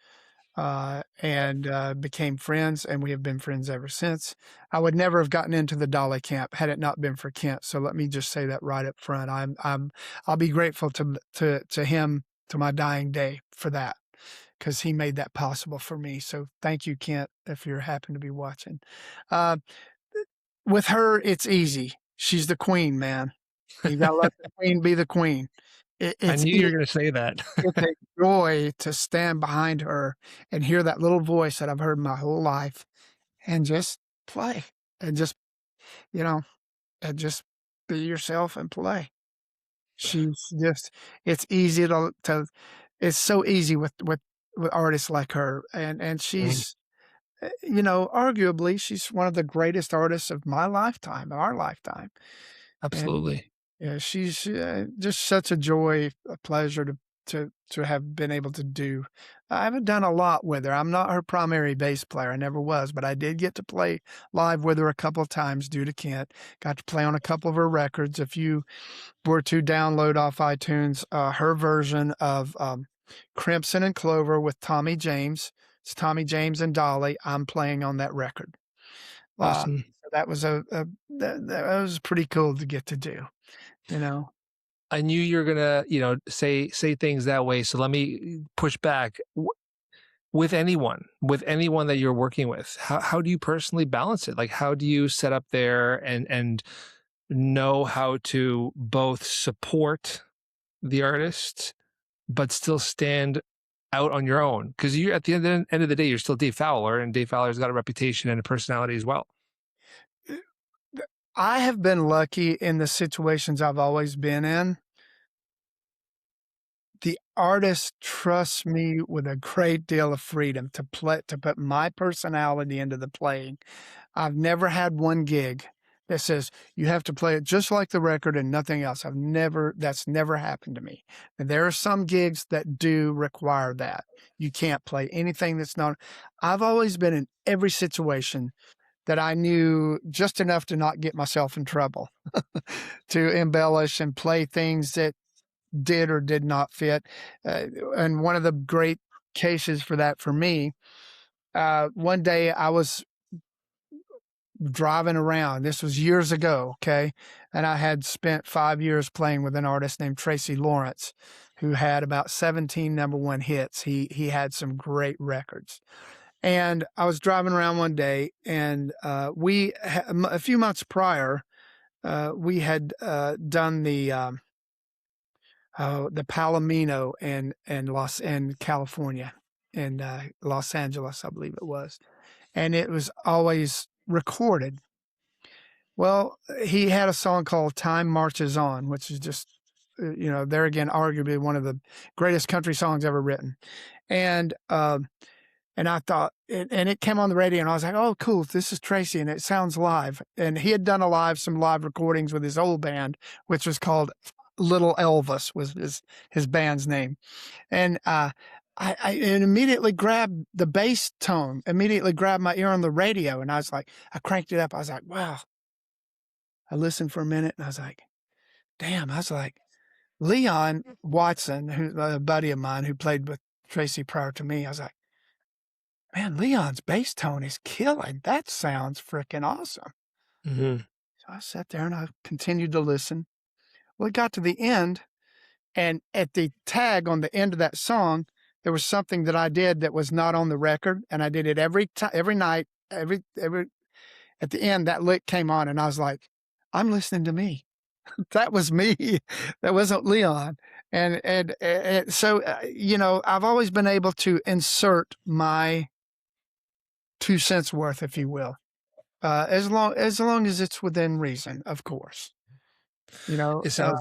and became friends, and we have been friends ever since. I would never have gotten into the Dolly camp had it not been for Kent. So let me just say that right up front. I'll be grateful to him to my dying day for that, because he made that possible for me. So thank you, Kent, if you happen to be watching. Uh, with her, it's easy. She's the queen, man. You gotta let the queen be the queen. I It's knew you easy. were going to say that. It's a joy to stand behind her and hear that little voice that I've heard my whole life and just play and just, you know, and just be yourself and play. She's just, it's easy to it's so easy with artists like her. And Mhm. she's, arguably she's one of the greatest artists of my lifetime, our lifetime. And Absolutely. yeah, she's, just such a joy, a pleasure to have been able to do. I haven't done a lot with her. I'm not her primary bass player, I never was, but I did get to play live with her a couple of times due to Kent. Got to play on a couple of her records. If you were to download off iTunes, her version of, Crimson and Clover with Tommy James, it's Tommy James and Dolly, I'm playing on that record. Awesome. So that was that was pretty cool to get to do, you know? I knew you were gonna, say things that way. So let me push back. With anyone that you're working with, how do you personally balance it? Like, how do you set up there and know how to both support the artist but still stand out on your own? Because you, at the end of the day, you're still Dave Fowler, and Dave Fowler's got a reputation and a personality as well. I have been lucky in the situations I've always been in. The artist trusts me with a great deal of freedom to put my personality into the playing. I've never had one gig that says you have to play it just like the record and nothing else. That's never happened to me. And there are some gigs that do require that. You can't play anything that's not. I've always been in every situation that I knew just enough to not get myself in trouble, to embellish and play things that did or did not fit. And one of the great cases for that for me, one day I was driving around. This was years ago, okay? And I had spent 5 years playing with an artist named Tracy Lawrence, who had about 17 number one hits. He had some great records. And I was driving around one day, and a few months prior, we had done the Palomino in California, in Los Angeles, I believe it was, and it was always recorded. Well, he had a song called "Time Marches On," which is just, there again, arguably one of the greatest country songs ever written, and I thought, and it came on the radio, and I was like, "Oh, cool! This is Tracy, and it sounds live." And he had done some live recordings with his old band, which was called Little Elvis, was his band's name. And I immediately grabbed the bass tone, immediately grabbed my ear on the radio, and I was like, I cranked it up. I was like, wow. I listened for a minute, and I was like, damn. I was like, Leon Watson, who's a buddy of mine who played with Tracy prior to me. I was like, man, Leon's bass tone is killing. That sounds freaking awesome. Mhm. So I sat there and I continued to listen. Well, it got to the end, and at the tag on the end of that song, there was something that I did that was not on the record, and I did it every night, every at the end, that lick came on, and I was like, "I'm listening to me." That was me. That wasn't Leon. And so, I've always been able to insert my 2 cents worth, if you will, as long as it's within reason, of course. You know, It sounds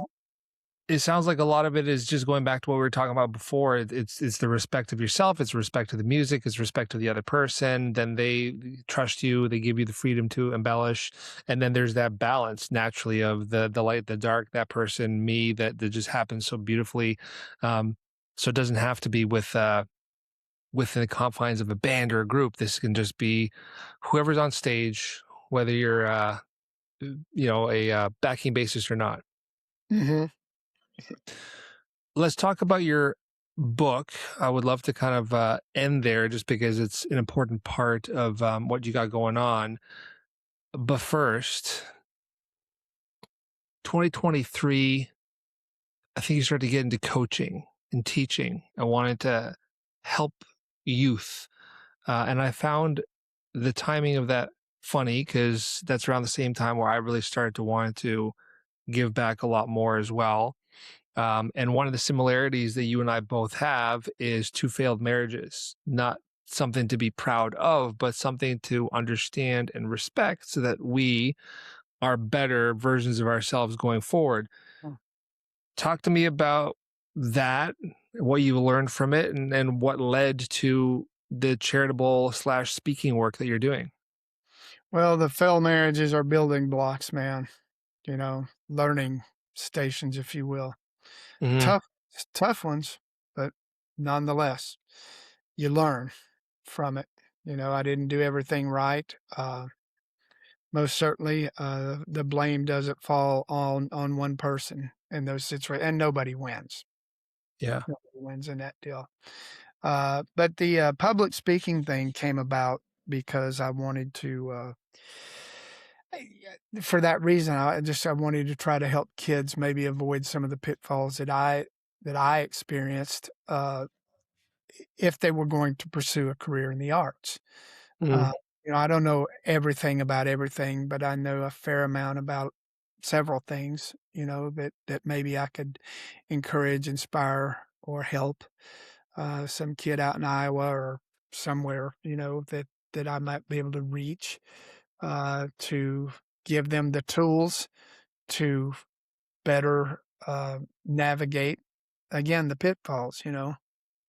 it sounds like a lot of it is just going back to what we were talking about before. It's the respect of yourself, it's respect to the music, it's respect to the other person. Then they trust you, they give you the freedom to embellish, and then there's that balance naturally of the light, the dark, that person, me, that just happens so beautifully. So it doesn't have to be within the confines of a band or a group. This can just be whoever's on stage, whether you're a backing bassist or not. mhm. Let's talk about your book. I would love to kind of end there just because it's an important part of what you got going on. But first, 2023, I think you started to get into coaching and teaching. I wanted to help youth. And I found the timing of that funny because that's around the same time where I really started to want to give back a lot more as well. And one of the similarities that you and I both have is two failed marriages, not something to be proud of, but something to understand and respect so that we are better versions of ourselves going forward. Mm. Talk to me about that, what you learned from it, and what led to the charitable slash speaking work that you're doing. Well, the failed marriages are building blocks, man, learning stations, if you will. Hmm. Tough tough ones, but nonetheless, you learn from it. I didn't do everything right. Most certainly, the blame doesn't fall on one person in those situations, and nobody wins. Yeah. Nobody wins in that deal. But the public speaking thing came about because I wanted to. For that reason, I wanted to try to help kids maybe avoid some of the pitfalls that I experienced if they were going to pursue a career in the arts. Uh, Hmm. I don't know everything about everything, but I know a fair amount about several things, that maybe I could encourage, inspire, or help some kid out in Iowa or somewhere, that I might be able to reach to give them the tools to better navigate, again, the pitfalls,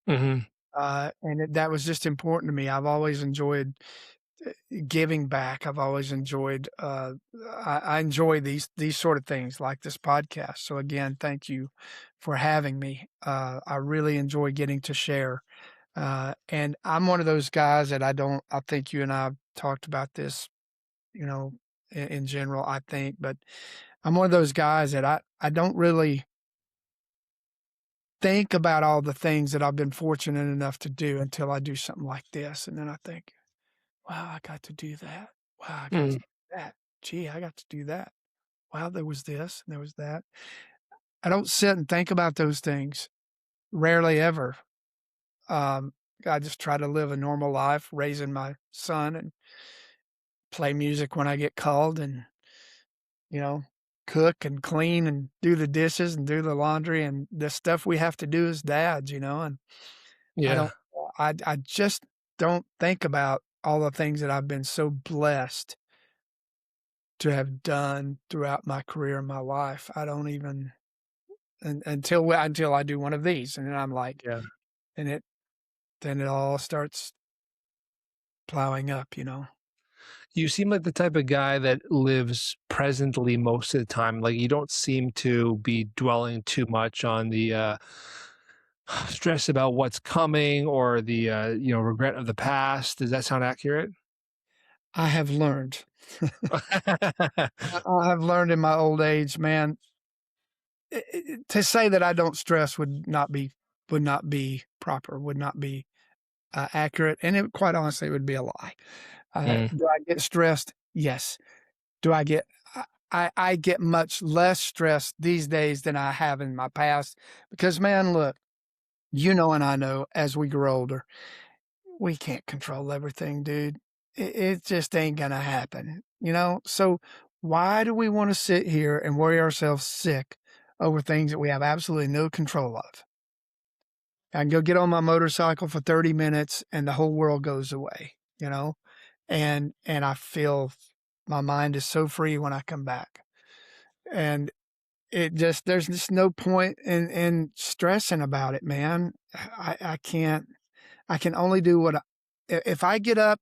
Hmm. that was just important to me. I've always enjoyed giving back. I've always enjoyed. I enjoy these sort of things like this podcast. So again, thank you for having me. I really enjoy getting to share. And I'm one of those guys that I don't. I think you and I have talked about this, you know, in general. I think, but I'm one of those guys that I don't really think about all the things that I've been fortunate enough to do until I do something like this, and then I think, wow, I got to do that. Wow, I got to Hmm. do that. Gee, I got to do that. Wow, there was this and there was that. I don't sit and think about those things. Rarely ever. Um, I just try to live a normal life, raising my son and play music when I get called and, you know, cook and clean and do the dishes and do the laundry and the stuff we have to do as dads, and I don't Yeah. I just don't think about all the things that I've been so blessed to have done throughout my career and my life. I don't even until I do one of these, and then I'm like, Yeah. and then it all starts plowing up. You seem like the type of guy that lives presently most of the time. Like you don't seem to be dwelling too much on the stress about what's coming or the regret of the past. Does that sound accurate? I have learned. I have learned in my old age, man, to say that I don't stress would not be proper, would not be accurate, and quite honestly, it would be a lie. Mm, Do I get stressed? Yes. Do I get I get much less stressed these days than I have in my past because, man, look, you know and I know as we grow older, we can't control everything, dude. It just ain't gonna happen, you know? So why do we wanna sit here and worry ourselves sick over things that we have absolutely no control of? I can go get on my motorcycle for 30 minutes and the whole world goes away, you know? And I feel my mind is so free when I come back. And it just there's just no point in stressing about it, man. I can't I can only do what if I get up,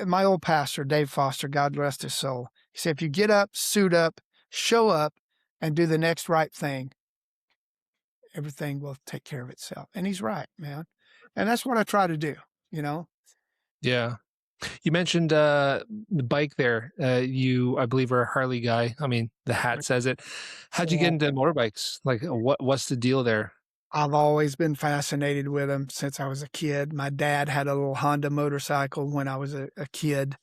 my old pastor, Dave Foster, God rest his soul, he said, if you get up, suit up, show up, and do the next right thing, everything will take care of itself. And he's right, man. And that's what I try to do, you know? Yeah. You mentioned the bike there. You, I believe, are a Harley guy. I mean, the hat says it. How'd you get Yeah. into motorbikes? Like, what's the deal there? I've always been fascinated with them since I was a kid. My dad had a little Honda motorcycle when I was a kid,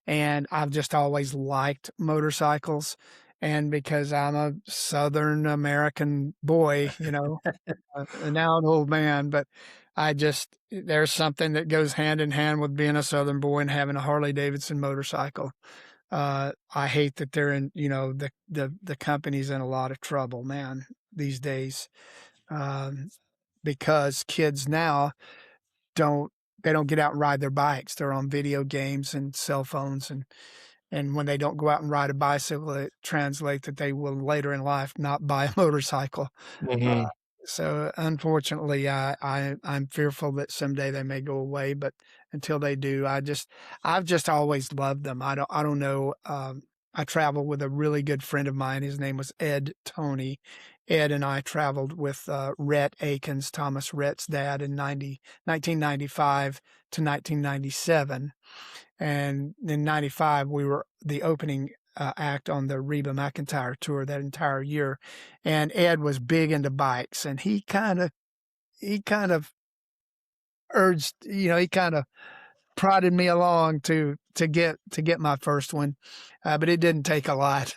and I've just always liked motorcycles. And because I'm a Southern American boy, you know, and now an old man, but there's something that goes hand in hand with being a Southern boy and having a Harley Davidson motorcycle. I hate that they're in, you know, the company's in a lot of trouble, man, these days, um, because kids now don't they don't get out and ride their bikes. They're on video games and cell phones, and when they don't go out and ride a bicycle, it translates that they will later in life not buy a motorcycle. Uh, Hmm. so unfortunately, I'm fearful that someday they may go away, but until they do, I've just always loved them. I don't know. I traveled with a really good friend of mine. His name was Ed Tony. Ed and I traveled with Rhett Akins, Thomas Rhett's dad, in 1995 to 1997. And in 95, we were the opening act on the Reba McEntire tour that entire year. And Ed was big into bikes and he kind of urged, you know, he kind of prodded me along to get my first one. But it didn't take a lot.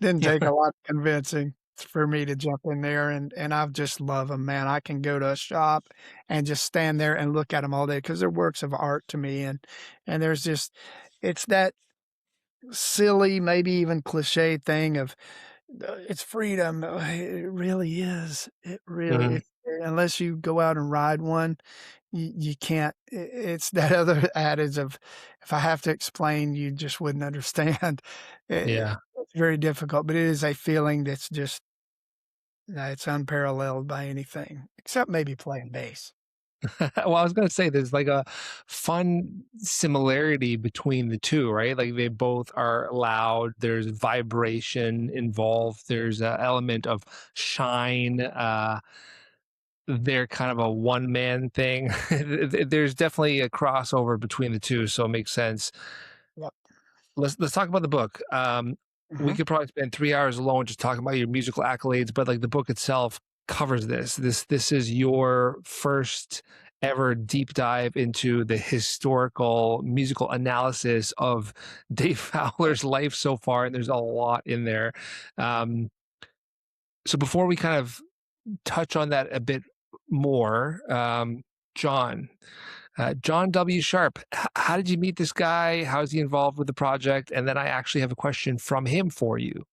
Didn't Yeah. take a lot of convincing for me to jump in there. And I've just love them, man. I can go to a shop and just stand there and look at them all day because they're works of art to me. And there's just, it's that silly, maybe even cliche thing of it's freedom. It really is. It really Hmm. is. Unless you go out and ride one, you can't. It's that other adage of if I have to explain, you just wouldn't understand. Yeah. It's very difficult, but it is a feeling that's just it's unparalleled by anything except maybe playing bass. Well, I was gonna say there's like a fun similarity between the two, right? Like they both are loud. There's vibration involved. There's an element of shine. They're kind of a one man thing. There's definitely a crossover between the two, so it makes sense. Yep. Let's talk about the book. We Mhm. could probably spend 3 hours alone just talking about your musical accolades, but like the book itself covers this. This is your first ever deep dive into the historical musical analysis of Dave Fowler's life so far, and there's a lot in there. Um, so before we kind of touch on that a bit more, John, John W. Sharp, how did you meet this guy? How is he involved with the project? And then I actually have a question from him for you.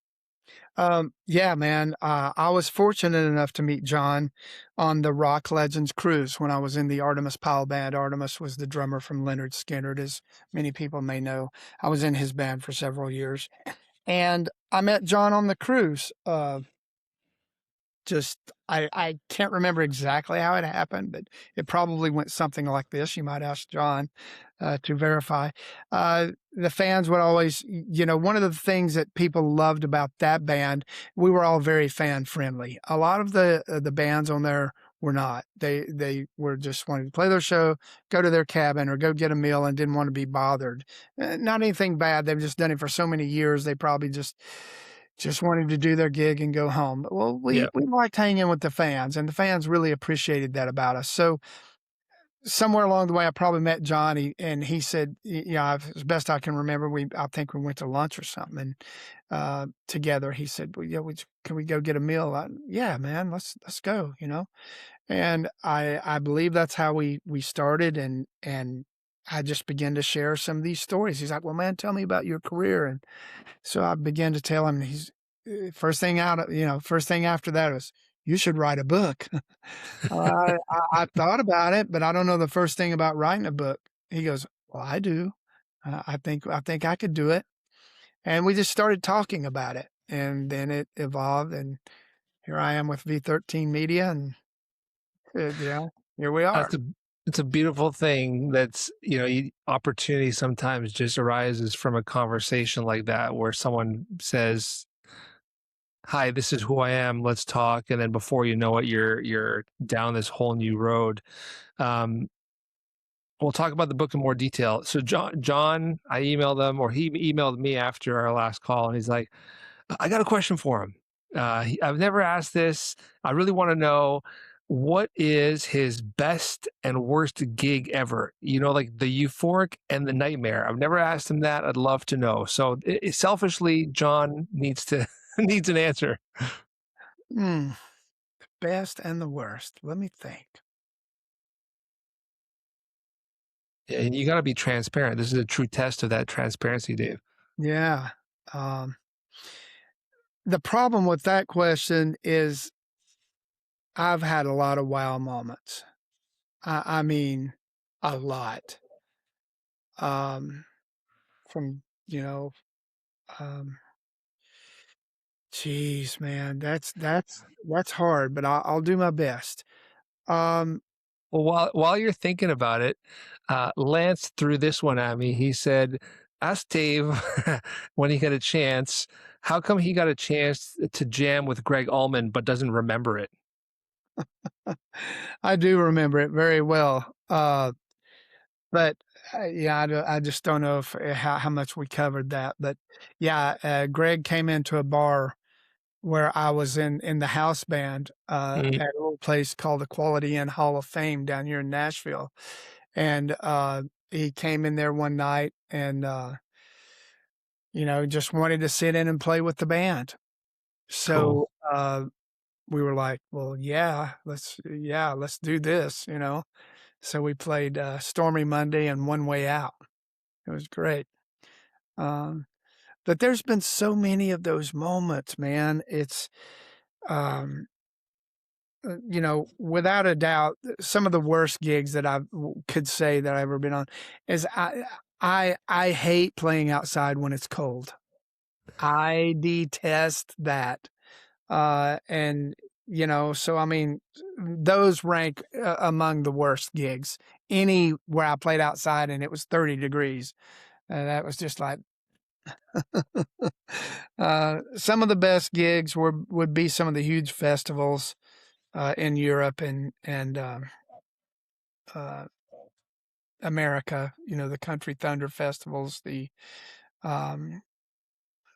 Yeah, man. I was fortunate enough to meet John on the Rock Legends cruise when I was in the Artemis Pyle band. Artemis was the drummer from Leonard Skinner, as many people may know. I was in his band for several years, and I met John on the cruise. Just I can't remember exactly how it happened, but it probably went something like this. You might ask John to verify. The fans would always, you know, one of the things that people loved about that band, we were all very fan friendly. A lot of the bands on there were not. They were just wanting to play their show, go to their cabin, or go get a meal, and didn't want to be bothered. Not anything bad. They've just done it for so many years. They probably just wanted to do their gig and go home. Well, Yeah. we liked hanging with the fans, and the fans really appreciated that about us. So somewhere along the way, I probably met Johnny, and he said, yeah, as best I can remember, I think we went to lunch or something, and together. He said, "Well, yeah, can we go get a meal?" Yeah, man, let's go. And I believe that's how we started, and I just began to share some of these stories. He's like, "Well, man, tell me about your career," and so I began to tell him. First thing after that was, "You should write a book." I thought about it, but I don't know the first thing about writing a book. He goes, "Well, I do. I think I could do it." And we just started talking about it, and then it evolved, and here I am with V13 Media, and here we are. That's a it's a beautiful thing that's, opportunity sometimes just arises from a conversation like that where someone says, "Hi, this is who I am. Let's talk." And then before you know it, you're down this whole new road. Um, we'll talk about the book in more detail. So John, I emailed him, or he emailed me after our last call, and he's like, I got a question for him. I've never asked this. I really want to know, what is his best and worst gig ever? Like the euphoric and the nightmare. I've never asked him that. I'd love to know. So selfishly, John needs to needs an answer. Mm, the best and the worst. Let me think. And you got to be transparent. This is a true test of that transparency, Dave. Yeah. Um, the problem with that question is I've had a lot of wow moments. I mean, a lot. Um, from, um, geez, man, that's hard, but I'll do my best. Um, Well, while you're thinking about it, Lance threw this one at me. He said, "Ask Dave when he got a chance. How come he got a chance to jam with Greg Allman but doesn't remember it?" I do remember it very well. But yeah, I just don't know if how much we covered that. But yeah, Greg came into a bar where I was in the house band Mhm. at a little place called the Quality Inn Hall of Fame down here in Nashville, and he came in there one night and just wanted to sit in and play with the band. Cool. So we were like, well, let's do this. So we played Stormy Monday and One Way Out. It was great. Um, but there's been so many of those moments, man. It's, um, without a doubt, some of the worst gigs that could say that I've ever been on is I hate playing outside when it's cold. I detest that. And so I mean, those rank among the worst gigs. Any where I played outside and it was 30 degrees, that was just like. Some of the best gigs would be some of the huge festivals in Europe and uh, America. The Country Thunder festivals. Um,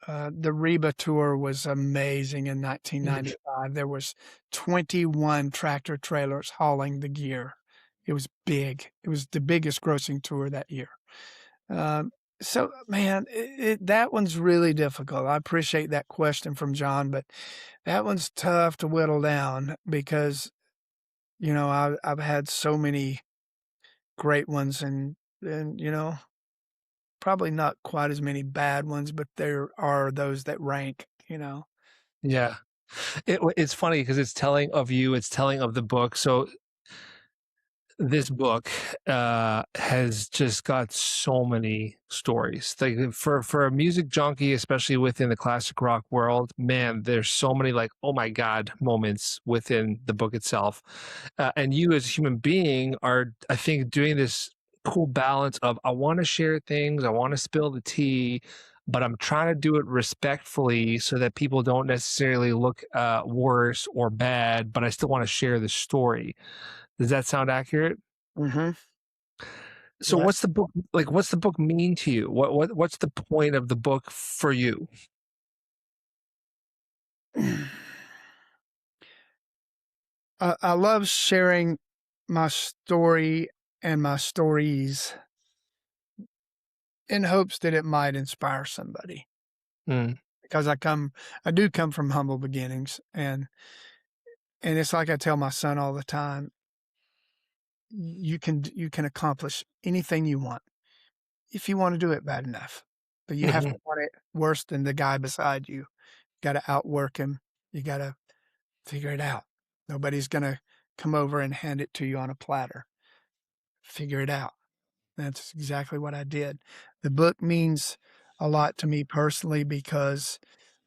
the Reba tour was amazing in Mm. 1995. There was 21 tractor trailers hauling the gear. It was big. It was the biggest grossing tour that year. Um, so, man, that one's really difficult. I appreciate that question from John, but that one's tough to whittle down because I've had so many great ones and probably not quite as many bad ones, but there are those that rank. Yeah. It's funny because it's telling of you, it's telling of the book. So this book has just got so many stories. Like for a music junkie, especially within the classic rock world, man, there's so many like oh my god moments within the book itself. And you as a human being are, I think, doing this cool balance of I want to share things, I want to spill the tea, but I'm trying to do it respectfully so that people don't necessarily look worse or bad, but I still want to share the story. Does that sound accurate? Mhm. So Yeah. what's the book like? What's the book mean to you? What's the point of the book for you? I love sharing my story and my stories in hopes that it might inspire somebody. Mm. Because I do come from humble beginnings, and it's like I tell my son all the time, you can accomplish anything you want if you want to do it bad enough, but you have Mhm. to want it worse than the guy beside you. Got to outwork him. You got to figure it out. Nobody's going to come over and hand it to you on a platter. Figure it out. That's exactly what I did. The book means a lot to me personally because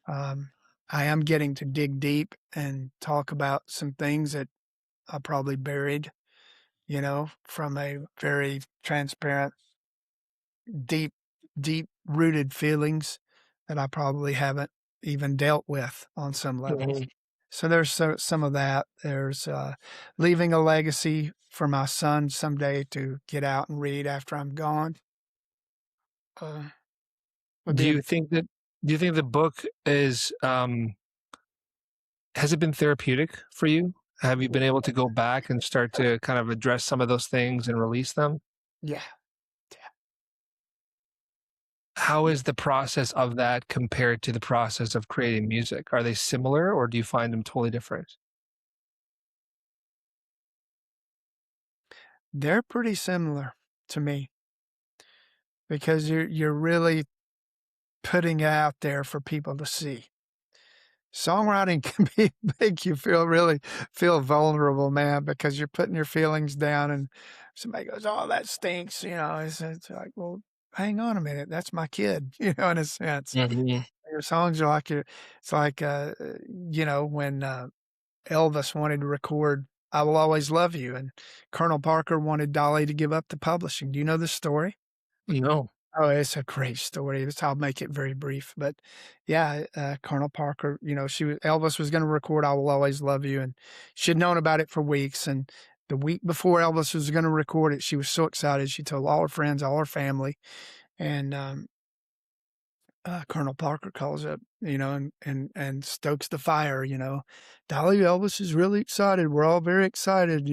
um, I am getting to dig deep and talk about some things that I probably buried, from a very transparent, deep, deep rooted feelings that I probably haven't even dealt with on some levels. Mhm. So there's some of that. There's leaving a legacy for my son someday to get out and read after I'm gone. Uh, would Do be a you think that do you think the book is has it been therapeutic for you? Have you been able to go back and start to kind of address some of those things and release them? yeah. How is the process of that compared to the process of creating music? Are they similar or do you find them totally different? They're pretty similar to me because you're really putting it out there for people to see. Songwriting can make you feel vulnerable, man, because you're putting your feelings down and somebody goes, "Oh, that stinks," it's like, well, hang on a minute, that's my kid, in a sense. Mhm. Your songs are like it's like, when Elvis wanted to record "I Will Always Love You" and Colonel Parker wanted Dolly to give up the publishing. Do you know this story? No. Oh, it's a great story. I'll make it very brief, but yeah, Colonel Parker, Elvis was going to record "I Will Always Love You," and she'd known about it for weeks. And the week before Elvis was going to record it, she was so excited. She told all her friends, all her family, and Colonel Parker calls up, and stokes the fire. Dolly, Elvis is really excited. We're all very excited.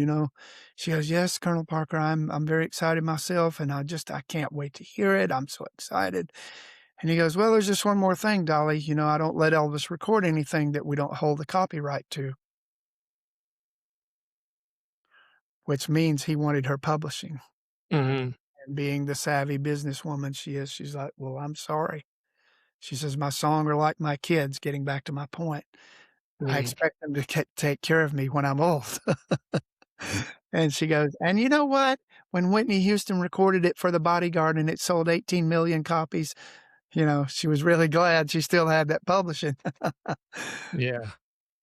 She goes, "Yes, Colonel Parker, I'm very excited myself, and I can't wait to hear it. I'm so excited." And he goes, "Well, there's just one more thing, Dolly. I don't let Elvis record anything that we don't hold the copyright to," which means he wanted her publishing. Mhm. And being the savvy businesswoman she is, she's like, "Well, I'm sorry." She says, "My song are like my kids," getting back to my point. "I Mm. expect them to take care of me when I'm old." And she goes, "And you know what? When Whitney Houston recorded it for The Bodyguard and it sold 18 million copies, she was really glad she still had that publishing." Yeah.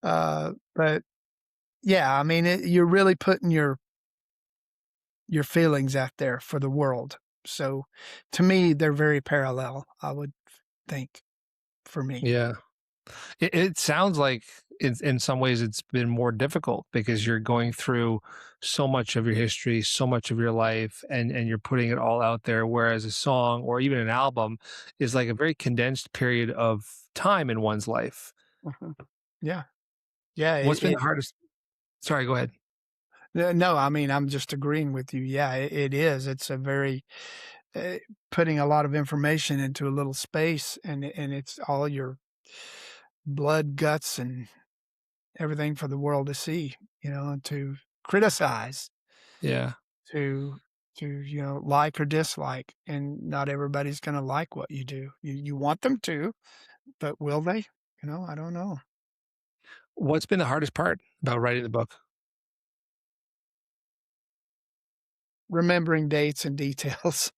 But yeah, I mean, you're really putting your feelings out there for the world. So to me, they're very parallel, I would think, for me. Yeah. It sounds like in some ways it's been more difficult because you're going through so much of your history, so much of your life, and you're putting it all out there. Whereas a song or even an album is like a very condensed period of time in one's life. Mhm. Yeah. Yeah. What's been the hardest? Sorry, go ahead. No, I mean, I'm just agreeing with you. Yeah, it is. It's a very uh, putting a lot of information into a little space, and it's all your blood, guts, and everything for the world to see. And to criticize, Yeah. to like or dislike, and not everybody's going to like what you do. You want them to, but will they? I don't know. What's been the hardest part about writing the book? Remembering dates and details.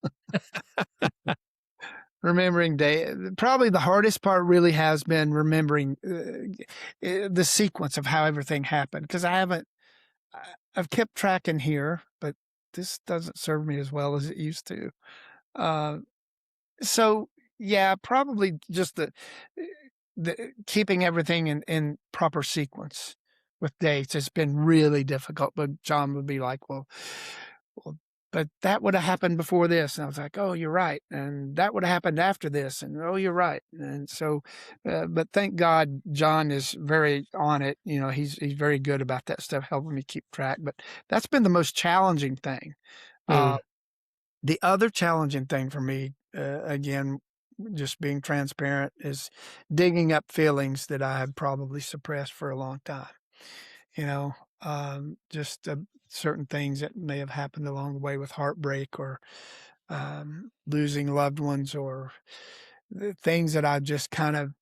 Remembering day probably the hardest part really has been remembering, the sequence of how everything happened because I've kept track in here, but this doesn't serve me as well as it used to. Uh, so, yeah, probably just the keeping everything in proper sequence with dates has been really difficult, but John would be like, "Well, but that would have happened before this." And I was like, "Oh, you're right." And that would have happened after this. And, "Oh, you're right." And so, but thank God John is very on it. He's very good about that stuff, helping me keep track. But that's been the most challenging thing. Uh, Mm, the other challenging thing for me, again, just being transparent, is digging up feelings that I had probably suppressed for a long time. You know, just certain things that may have happened along the way with heartbreak or losing loved ones or the things that I just kind of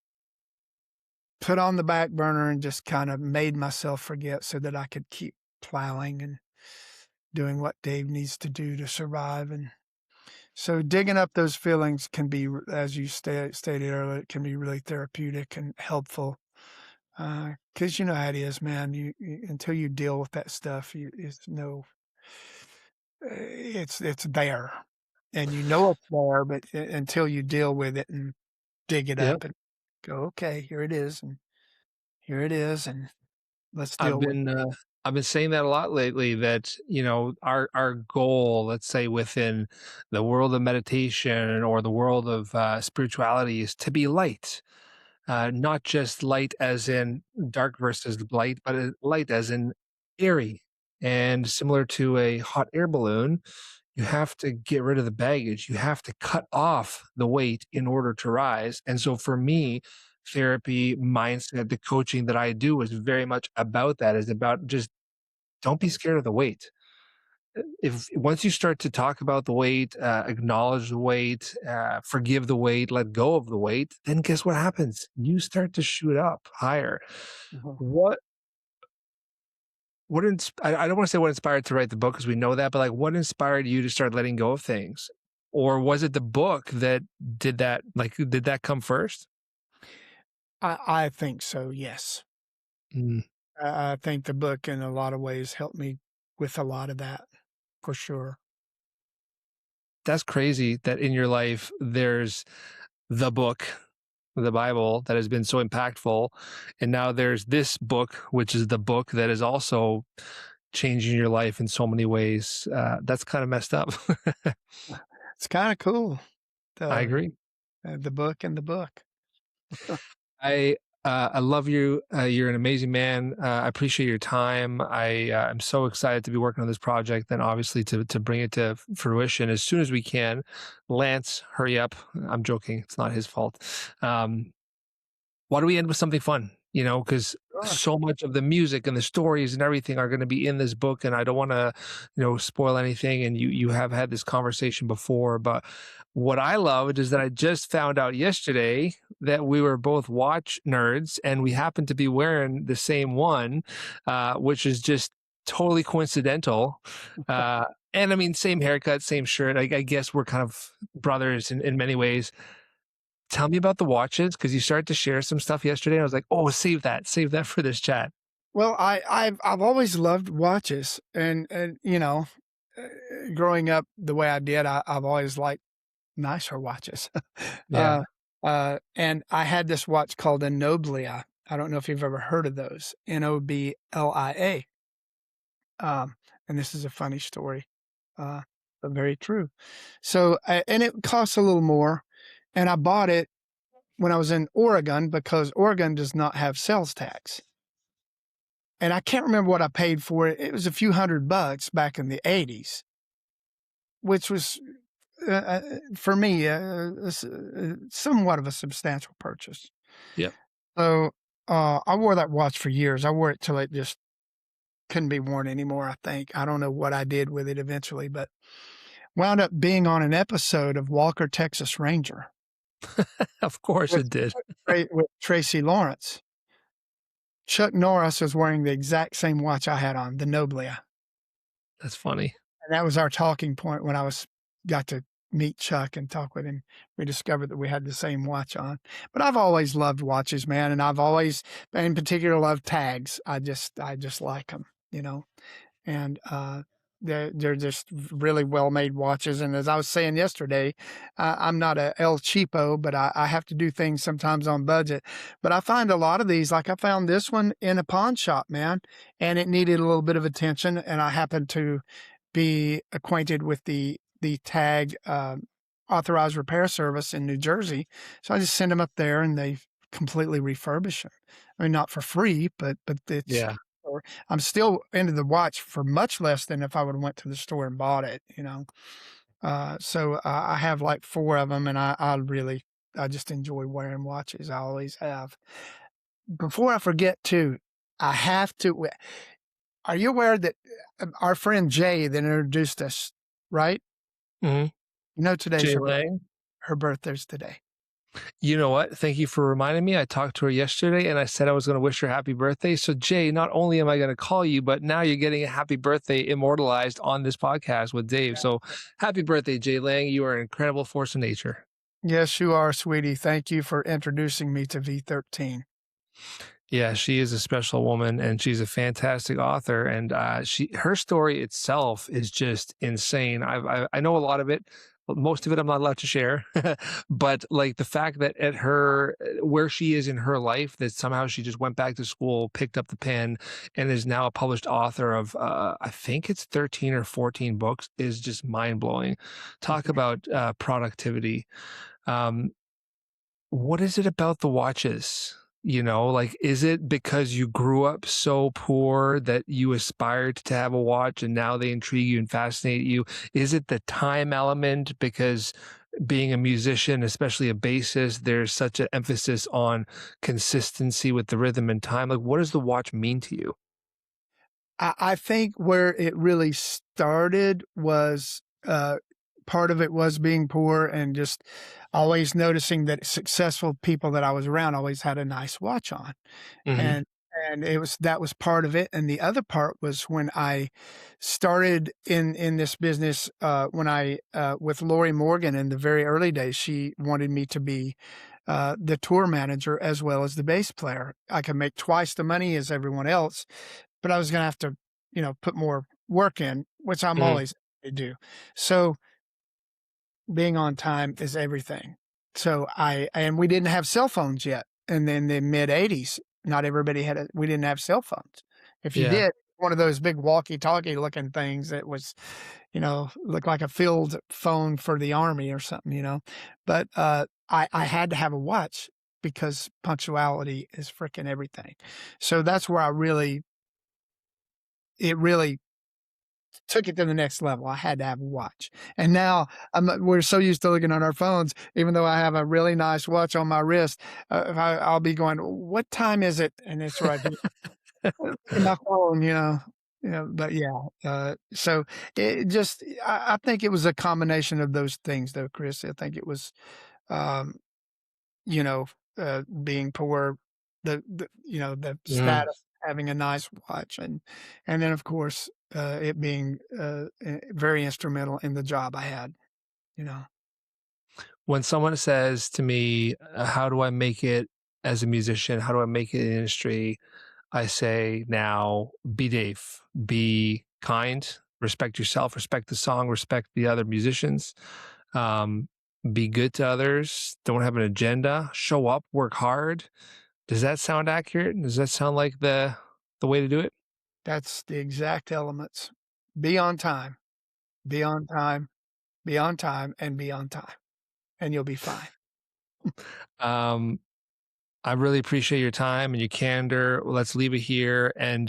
put on the back burner and just kind of made myself forget so that I could keep plowing and doing what Dave needs to do to survive. And so digging up those feelings can be, as you stated earlier, it can be really therapeutic and helpful. Cause you know how it is, man. Until you deal with that stuff, it's there, and you know it's there, but until you deal with it and dig it yep. up and go, okay, here it is, and here it is, and let's I've deal with been, I've been saying that a lot lately that, our goal, let's say within the world of meditation or the world of spirituality is to be light. Not just light as in dark versus light, but light as in airy. And similar to a hot air balloon, you have to get rid of the baggage. You have to cut off the weight in order to rise. And so for me, therapy, mindset, the coaching that I do is very much about that, is about just don't be scared of the weight. If once you start to talk about the weight, acknowledge the weight, forgive the weight, let go of the weight, then guess what happens? You start to shoot up higher. it. What I don't want to say what inspired to write the book because we know that, but like what inspired you to start letting go of things? Or was it the book that did that? Like, did that come first? I think so. Yes, Mm, I think the book, in a lot of ways, helped me with a lot of that, for sure. that's crazy that in your life there's the book, the Bible, that has been so impactful. And now there's this book, which is the book that is also changing your life in so many ways. That's kind of messed up. It's kind of cool. I The agree. the book and the book. I I love you. You're an amazing man. I appreciate your time. I'm so excited to be working on this project and obviously to bring it to fruition as soon as we can. Lance, hurry up. I'm joking. It's not his fault. Um, why don't we end with something fun? Because Sure. so much of the music and the stories and everything are going to be in this book, and I don't want to, spoil anything. And you have had this conversation before, but what I loved is that I just found out yesterday that we were both watch nerds, and we happened to be wearing the same one, which is just totally coincidental. And I mean, same haircut, same shirt. I guess we're kind of brothers in many ways. Tell me about the watches because you started to share some stuff yesterday. And I was like, oh, save that for this chat. Well, I've always loved watches, and growing up the way I did, I've always liked nicer watches. Yeah. uh, and I had this watch called a Noblia. I don't know if you've ever heard of those. Noblia. And this is a funny story, uh, but very true. So, and it costs a little more, and I bought it when I was in Oregon because Oregon does not have sales tax. And I can't remember what I paid for it. It was a few $100 back in the 80s, which was for me somewhat of a substantial purchase. Yep. So I wore that watch for years. I wore it till it just couldn't be worn anymore. I think I don't know what I did with it eventually, but wound up being on an episode of Walker Texas Ranger Of course with, it did. with Tracy Lawrence. Chuck Norris was wearing the exact same watch I had on, the Noblia. That's funny. And that was our talking point when got to meet Chuck and talk with him. We discovered that we had the same watch on. But I've always loved watches, man, and I've always, in particular, loved tags. I just like them, and they're just really well made watches. And as I was saying yesterday, I'm not a El Cheapo, but I have to do things sometimes on budget. But I find a lot of these, like I found this one in a pawn shop, man, and it needed a little bit of attention. And I happened to be acquainted with the tag authorized repair service in New Jersey, so I just send them up there and they completely refurbish them. I mean, not for free, but it's Yeah. store. I'm still into the watch for much less than if I would have went to the store and bought it, you know? So I have like 4 of them, and I just enjoy wearing watches. I always have. Before I forget too, I have to are you aware that, our friend Jay that introduced us, right? Mhm. You know, today's Jay Lang. her birthday's today. You know what? Thank you for reminding me. I talked to her yesterday and I said I was going to wish her happy birthday. So, Jay, not only am I going to call you, but now you're getting a happy birthday immortalized on this podcast with Dave. So, happy birthday, Jay Lang. You are an incredible force of nature. Yes, you are, sweetie. Thank you for introducing me to V13. Yeah, she is a special woman and she's a fantastic author. And her story itself is just insane. I know a lot of it. But most of it I'm not allowed to share, but like the fact that at her where she is in her life, that somehow she just went back to school, picked up the pen, and is now a published author of I think it's 13 or 14 books is just mind blowing. Talk about productivity. Um, what is it about the watches? You know, like, is it because you grew up so poor that you aspired to have a watch and now they intrigue you and fascinate you? Is it the time element? Because being a musician, especially a bassist, there's such an emphasis on consistency with the rhythm and time. Like, what does the watch mean to you? I think where it really started was, part of it was being poor and just always noticing that successful people that I was around always had a nice watch on. Hmm. And that was part of it, and the other part was when I started in this business, when I, with Lori Morgan in the very early days, she wanted me to be, the tour manager as well as the bass player. I could make twice the money as everyone else, but I was gonna have to, put more work in, which I'm Hmm. always to do. So being on time is everything. So and we didn't have cell phones yet. And then the mid '80s, not everybody we didn't have cell phones. If you Yeah. did, one of those big walkie-talkie looking things that was, looked like a field phone for the army or something, you know. But I had to have a watch because punctuality is freaking everything. So that's where it really took it to the next level. I had to have a watch. And now we're so used to looking on our phones, even though I have a really nice watch on my wrist, I'll be going, what time is it? And it's right here in my phone, but yeah. So I think it was a combination of those things though, Chris. I think it was, um, you know, being poor, the Mhm. status, having a nice watch, and then of course, it being very instrumental in the job I had. You know, When someone says to me, how do I make it as a musician? How do I make it in the industry? I say now, be Dave, be kind, respect yourself, respect the song, respect the other musicians, um, be good to others, don't have an agenda, show up, work hard. Does that sound accurate? Does that sound like the way to do it? that's the exact elements. Be on time. Be on time. Be on time, and be on time, and you'll be fine. Um, I really appreciate your time and your candor. Let's leave it here, and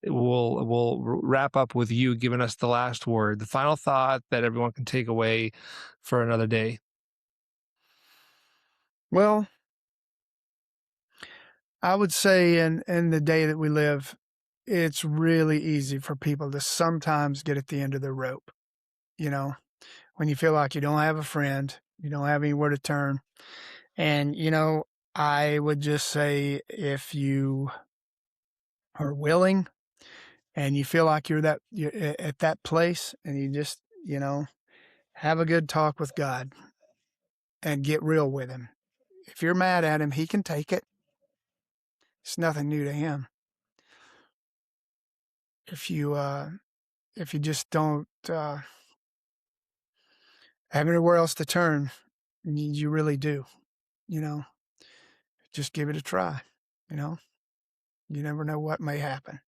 we'll wrap up with you giving us the last word, the final thought that everyone can take away for another day. Well, I would say in the day that we live, it's really easy for people to sometimes get at the end of their rope. You know, when you feel like you don't have a friend, you don't have anywhere to turn. And, I would just say if you are willing and you feel like you're at that place and you just, have a good talk with God and get real with him. If you're mad at him, he can take it. It's nothing new to him. If you just don't have anywhere else to turn, you really do, you know, just give it a try, you know. You never know what may happen.